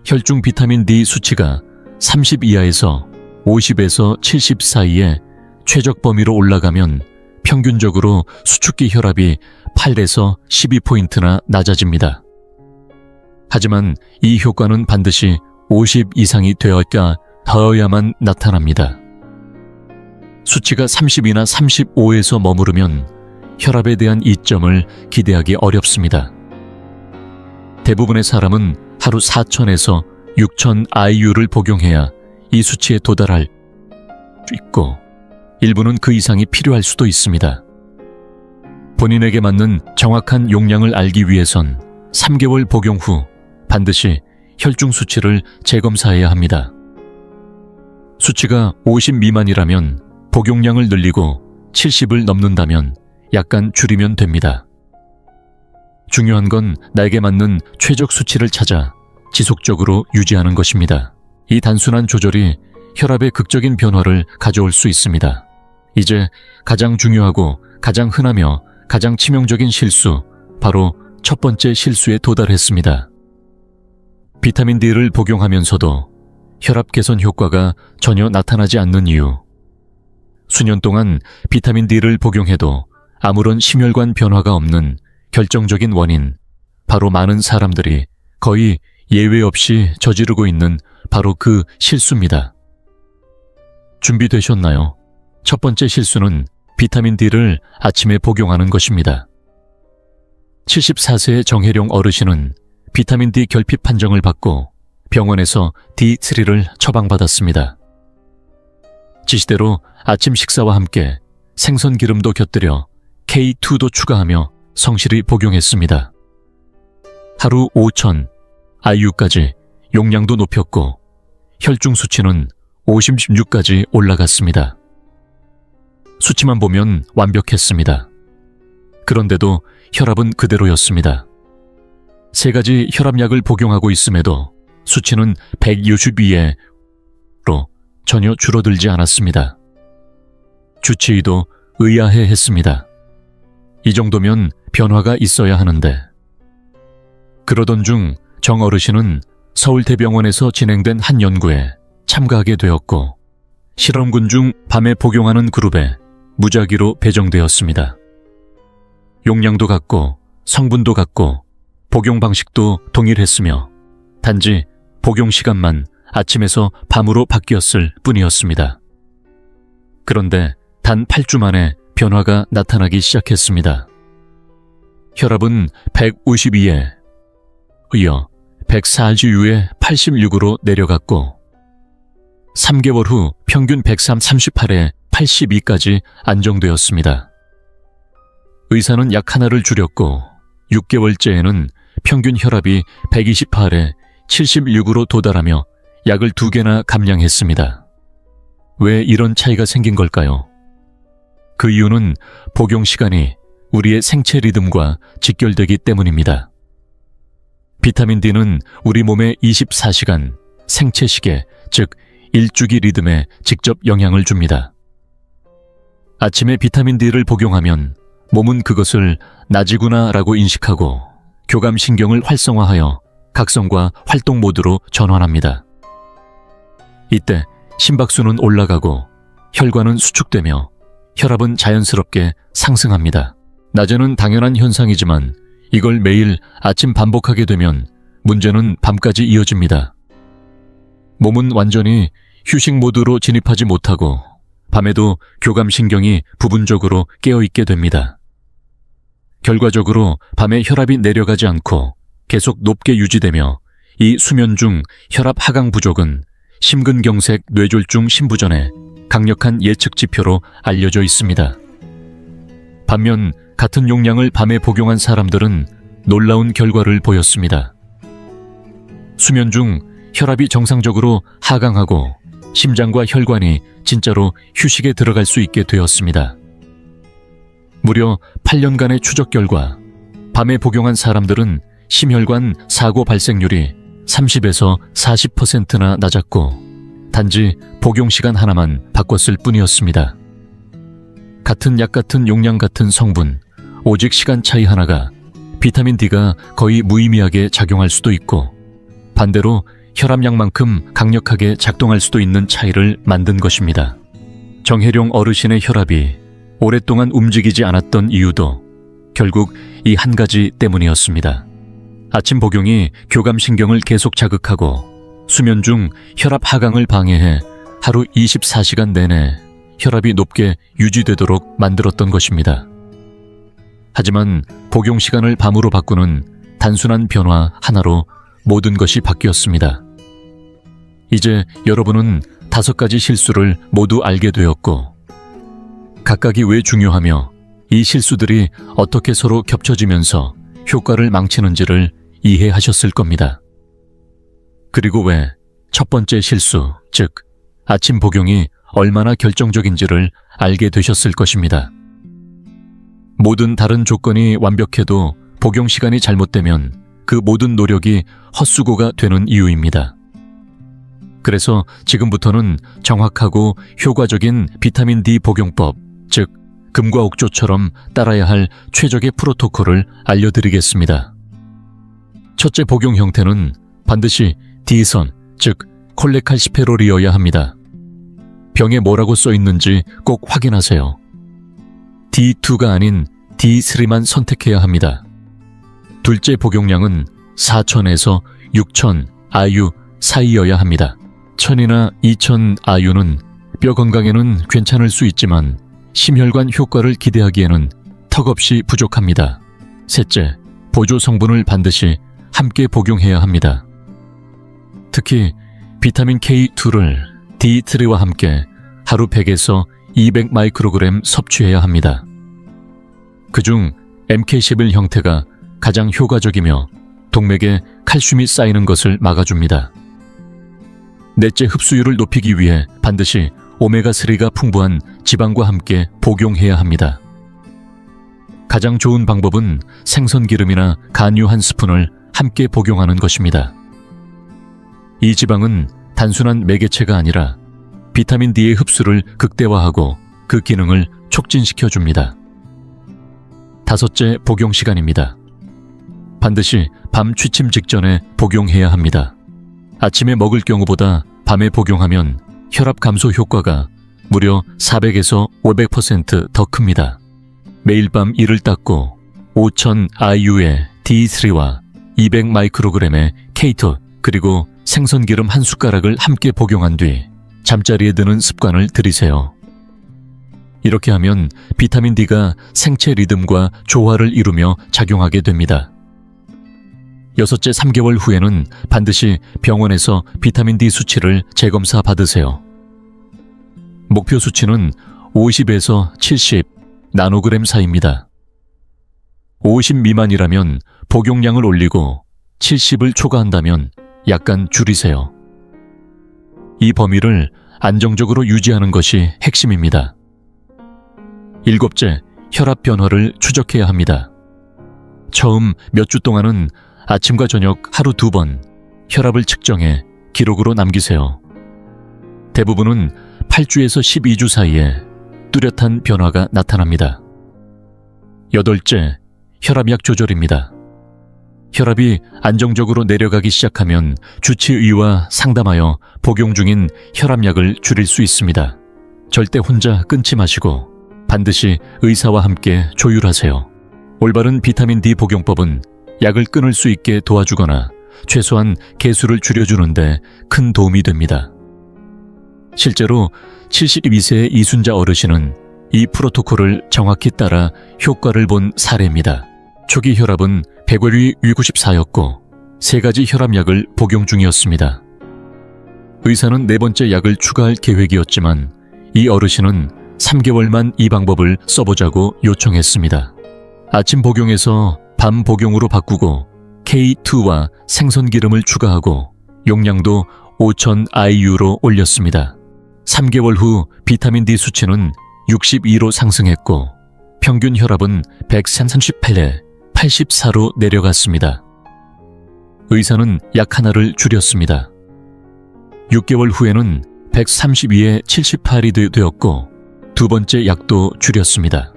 [SPEAKER 1] 혈중 비타민 D 수치가 30 이하에서 50에서 70 사이에 최적 범위로 올라가면 평균적으로 수축기 혈압이 8에서 12포인트나 낮아집니다. 하지만 이 효과는 반드시 50 이상이 되어야만 나타납니다. 수치가 30이나 35에서 머무르면 혈압에 대한 이점을 기대하기 어렵습니다. 대부분의 사람은 하루 4,000에서 6,000 IU를 복용해야 이 수치에 도달할 수 있고 일부는 그 이상이 필요할 수도 있습니다. 본인에게 맞는 정확한 용량을 알기 위해선 3개월 복용 후 반드시 혈중 수치를 재검사해야 합니다. 수치가 50 미만이라면 복용량을 늘리고 70을 넘는다면 약간 줄이면 됩니다. 중요한 건 나에게 맞는 최적 수치를 찾아 지속적으로 유지하는 것입니다. 이 단순한 조절이 혈압의 극적인 변화를 가져올 수 있습니다. 이제 가장 중요하고 가장 흔하며 가장 치명적인 실수, 바로 첫 번째 실수에 도달했습니다. 비타민 D를 복용하면서도 혈압 개선 효과가 전혀 나타나지 않는 이유. 수년 동안 비타민 D를 복용해도 아무런 심혈관 변화가 없는 결정적인 원인, 바로 많은 사람들이 거의 예외 없이 저지르고 있는 바로 그 실수입니다. 준비되셨나요? 첫 번째 실수는 비타민 D를 아침에 복용하는 것입니다. 74세의 정혜룡 어르신은 비타민 D 결핍 판정을 받고 병원에서 D3를 처방받았습니다. 지시대로 아침 식사와 함께 생선 기름도 곁들여 K2도 추가하며 성실히 복용했습니다. 하루 5,000 IU까지 용량도 높였고 혈중 수치는 56까지 올라갔습니다. 수치만 보면 완벽했습니다. 그런데도 혈압은 그대로였습니다. 3가지 혈압약을 복용하고 있음에도 수치는 162로 전혀 줄어들지 않았습니다. 주치의도 의아해했습니다. 이 정도면 변화가 있어야 하는데. 그러던 중 정 어르신은 서울대병원에서 진행된 한 연구에 참가하게 되었고 실험군 중 밤에 복용하는 그룹에 무작위로 배정되었습니다. 용량도 같고 성분도 같고 복용 방식도 동일했으며 단지 복용 시간만 아침에서 밤으로 바뀌었을 뿐이었습니다. 그런데 단 8주 만에 변화가 나타나기 시작했습니다. 혈압은 152에 이어 104주에 86으로 내려갔고 3개월 후 평균 138에 82까지 안정되었습니다. 의사는 약 하나를 줄였고 6개월째에는 평균 혈압이 128에 76으로 도달하며 약을 2개나 감량했습니다. 왜 이런 차이가 생긴 걸까요? 그 이유는 복용 시간이 우리의 생체 리듬과 직결되기 때문입니다. 비타민 D는 우리 몸의 24시간 생체 시계, 즉 일주기 리듬에 직접 영향을 줍니다. 아침에 비타민 D를 복용하면 몸은 그것을 낮이구나라고 인식하고 교감신경을 활성화하여 각성과 활동 모드로 전환합니다. 이때 심박수는 올라가고 혈관은 수축되며 혈압은 자연스럽게 상승합니다. 낮에는 당연한 현상이지만 이걸 매일 아침 반복하게 되면 문제는 밤까지 이어집니다. 몸은 완전히 휴식 모드로 진입하지 못하고 밤에도 교감신경이 부분적으로 깨어있게 됩니다. 결과적으로 밤에 혈압이 내려가지 않고 계속 높게 유지되며 이 수면 중 혈압 하강 부족은 심근경색 뇌졸중 신부전의 강력한 예측 지표로 알려져 있습니다. 반면 같은 용량을 밤에 복용한 사람들은 놀라운 결과를 보였습니다. 수면 중 혈압이 정상적으로 하강하고 심장과 혈관이 진짜로 휴식에 들어갈 수 있게 되었습니다. 무려 8년간의 추적 결과 밤에 복용한 사람들은 심혈관 사고 발생률이 30에서 40%나 낮았고 단지 복용 시간 하나만 바꿨을 뿐이었습니다. 같은 약 같은 용량 같은 성분, 오직 시간 차이 하나가 비타민 D가 거의 무의미하게 작용할 수도 있고 반대로 혈압약만큼 강력하게 작동할 수도 있는 차이를 만든 것입니다. 정혜룡 어르신의 혈압이 오랫동안 움직이지 않았던 이유도 결국 이 한 가지 때문이었습니다. 아침 복용이 교감신경을 계속 자극하고 수면 중 혈압 하강을 방해해 하루 24시간 내내 혈압이 높게 유지되도록 만들었던 것입니다. 하지만 복용 시간을 밤으로 바꾸는 단순한 변화 하나로 모든 것이 바뀌었습니다. 이제 여러분은 5가지 실수를 모두 알게 되었고 각각이 왜 중요하며 이 실수들이 어떻게 서로 겹쳐지면서 효과를 망치는지를 이해하셨을 겁니다. 그리고 왜 첫 번째 실수, 즉 아침 복용이 얼마나 결정적인지를 알게 되셨을 것입니다. 모든 다른 조건이 완벽해도 복용 시간이 잘못되면 그 모든 노력이 헛수고가 되는 이유입니다. 그래서 지금부터는 정확하고 효과적인 비타민 D 복용법, 즉 금과 옥조처럼 따라야 할 최적의 프로토콜을 알려드리겠습니다. 첫째 복용 형태는 반드시 D선, 즉 콜레칼시페롤이어야 합니다. 병에 뭐라고 써 있는지 꼭 확인하세요. D2가 아닌 D3만 선택해야 합니다. 둘째 복용량은 4,000에서 6,000 IU 사이여야 합니다. 1,000이나 2,000 IU는 뼈 건강에는 괜찮을 수 있지만 심혈관 효과를 기대하기에는 턱없이 부족합니다. 셋째, 보조 성분을 반드시 함께 복용해야 합니다. 특히 비타민 K2를 D3와 함께 하루 100에서 200 마이크로그램 섭취해야 합니다. 그중 MK11 형태가 가장 효과적이며 동맥에 칼슘이 쌓이는 것을 막아줍니다. 넷째, 흡수율을 높이기 위해 반드시 오메가3가 풍부한 지방과 함께 복용해야 합니다. 가장 좋은 방법은 생선기름이나 간유 한 스푼을 함께 복용하는 것입니다. 이 지방은 단순한 매개체가 아니라 비타민 D의 흡수를 극대화하고 그 기능을 촉진시켜줍니다. 다섯째, 복용 시간입니다. 반드시 밤 취침 직전에 복용해야 합니다. 아침에 먹을 경우보다 밤에 복용하면 혈압 감소 효과가 무려 400에서 500% 더 큽니다. 매일 밤 이를 닦고 5,000 IU의 D3와 200 마이크로그램의 K2 그리고 생선기름 한 숟가락을 함께 복용한 뒤 잠자리에 드는 습관을 들이세요. 이렇게 하면 비타민 D가 생체 리듬과 조화를 이루며 작용하게 됩니다. 여섯째, 3개월 후에는 반드시 병원에서 비타민 D 수치를 재검사 받으세요. 목표 수치는 50에서 70 나노그램 사이입니다. 50 미만이라면 복용량을 올리고 70을 초과한다면 약간 줄이세요. 이 범위를 안정적으로 유지하는 것이 핵심입니다. 일곱째, 혈압 변화를 추적해야 합니다. 처음 몇 주 동안은 아침과 저녁 하루 2번 혈압을 측정해 기록으로 남기세요. 대부분은 8주에서 12주 사이에 뚜렷한 변화가 나타납니다. 8째, 혈압약 조절입니다. 혈압이 안정적으로 내려가기 시작하면 주치의와 상담하여 복용 중인 혈압약을 줄일 수 있습니다. 절대 혼자 끊지 마시고 반드시 의사와 함께 조율하세요. 올바른 비타민 D 복용법은 약을 끊을 수 있게 도와주거나 최소한 개수를 줄여주는데 큰 도움이 됩니다. 실제로 72세의 이순자 어르신은 이 프로토콜을 정확히 따라 효과를 본 사례입니다. 초기 혈압은 100월 94였고 3가지 혈압약을 복용 중이었습니다. 의사는 4번째 약을 추가할 계획이었지만 이 어르신은 3개월만 이 방법을 써보자고 요청했습니다. 아침 복용에서 밤 복용으로 바꾸고 K2와 생선기름을 추가하고 용량도 5000 IU로 올렸습니다. 3개월 후 비타민 D 수치는 62로 상승했고 평균 혈압은 138에 84로 내려갔습니다. 의사는 약 하나를 줄였습니다. 6개월 후에는 132에 78이 되었고 두 번째 약도 줄였습니다.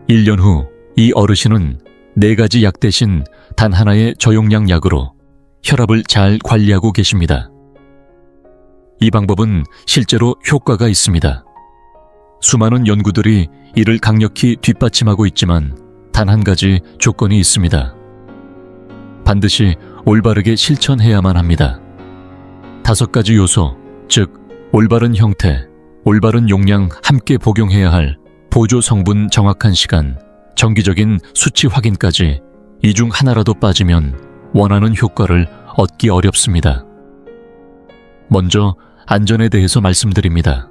[SPEAKER 1] 1년 후 이 어르신은 4가지 약 대신 단 하나의 저용량 약으로 혈압을 잘 관리하고 계십니다. 이 방법은 실제로 효과가 있습니다. 수많은 연구들이 이를 강력히 뒷받침하고 있지만 단 한 가지 조건이 있습니다. 반드시 올바르게 실천해야만 합니다. 5가지 요소, 즉 올바른 형태, 올바른 용량 함께 복용해야 할 보조 성분 정확한 시간, 정기적인 수치 확인까지 이 중 하나라도 빠지면 원하는 효과를 얻기 어렵습니다. 먼저 안전에 대해서 말씀드립니다.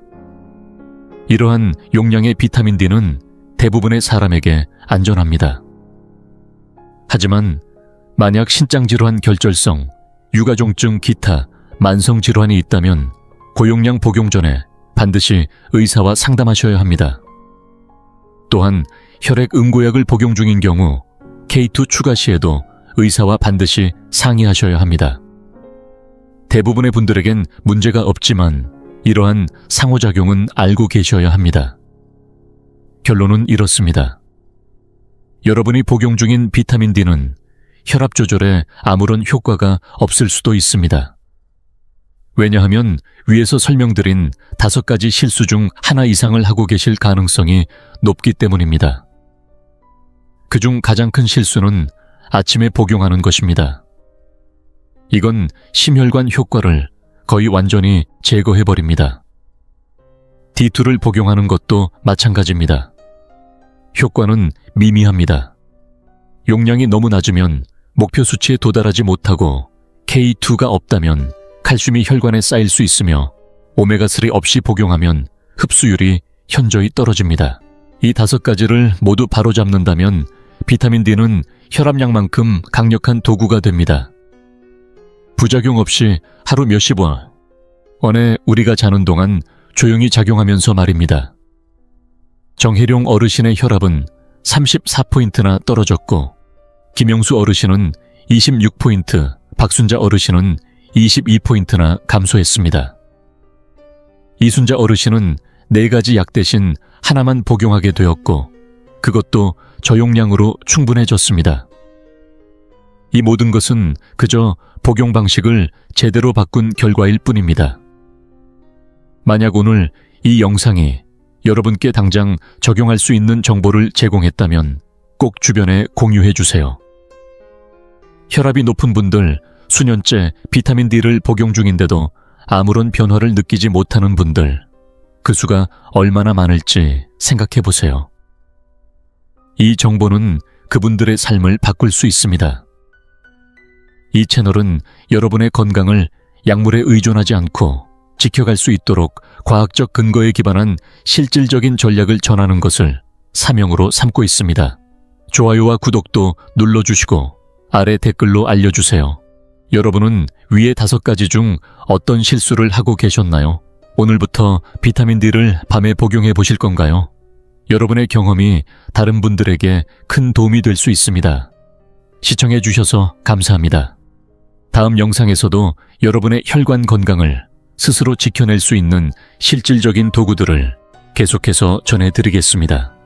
[SPEAKER 1] 이러한 용량의 비타민 D는 대부분의 사람에게 안전합니다. 하지만 만약 신장질환 결절성, 유가종증 기타, 만성질환이 있다면 고용량 복용 전에 반드시 의사와 상담하셔야 합니다. 또한 혈액 응고약을 복용 중인 경우 K2 추가 시에도 의사와 반드시 상의하셔야 합니다. 대부분의 분들에겐 문제가 없지만 이러한 상호작용은 알고 계셔야 합니다. 결론은 이렇습니다. 여러분이 복용 중인 비타민 D는 혈압 조절에 아무런 효과가 없을 수도 있습니다. 왜냐하면 위에서 설명드린 5가지 실수 중 하나 이상을 하고 계실 가능성이 높기 때문입니다. 그중 가장 큰 실수는 아침에 복용하는 것입니다. 이건 심혈관 효과를 거의 완전히 제거해버립니다. D2를 복용하는 것도 마찬가지입니다. 효과는 미미합니다. 용량이 너무 낮으면 목표 수치에 도달하지 못하고 K2가 없다면 칼슘이 혈관에 쌓일 수 있으며 오메가3 없이 복용하면 흡수율이 현저히 떨어집니다. 이 5가지를 모두 바로잡는다면 비타민 D는 혈압약만큼 강력한 도구가 됩니다. 부작용 없이 하루 몇십 원에 우리가 자는 동안 조용히 작용하면서 말입니다. 정혜룡 어르신의 혈압은 34포인트나 떨어졌고 김영수 어르신은 26포인트, 박순자 어르신은 22포인트나 감소했습니다. 이순자 어르신은 4가지 약 대신 하나만 복용하게 되었고 그것도 저용량으로 충분해졌습니다. 이 모든 것은 그저 복용 방식을 제대로 바꾼 결과일 뿐입니다. 만약 오늘 이 영상이 여러분께 당장 적용할 수 있는 정보를 제공했다면 꼭 주변에 공유해 주세요. 혈압이 높은 분들, 수년째 비타민 D를 복용 중인데도 아무런 변화를 느끼지 못하는 분들, 그 수가 얼마나 많을지 생각해 보세요. 이 정보는 그분들의 삶을 바꿀 수 있습니다. 이 채널은 여러분의 건강을 약물에 의존하지 않고 지켜갈 수 있도록 과학적 근거에 기반한 실질적인 전략을 전하는 것을 사명으로 삼고 있습니다. 좋아요와 구독도 눌러주시고 아래 댓글로 알려주세요. 여러분은 위의 5가지 중 어떤 실수를 하고 계셨나요? 오늘부터 비타민 D를 밤에 복용해 보실 건가요? 여러분의 경험이 다른 분들에게 큰 도움이 될 수 있습니다. 시청해 주셔서 감사합니다. 다음 영상에서도 여러분의 혈관 건강을 스스로 지켜낼 수 있는 실질적인 도구들을 계속해서 전해드리겠습니다.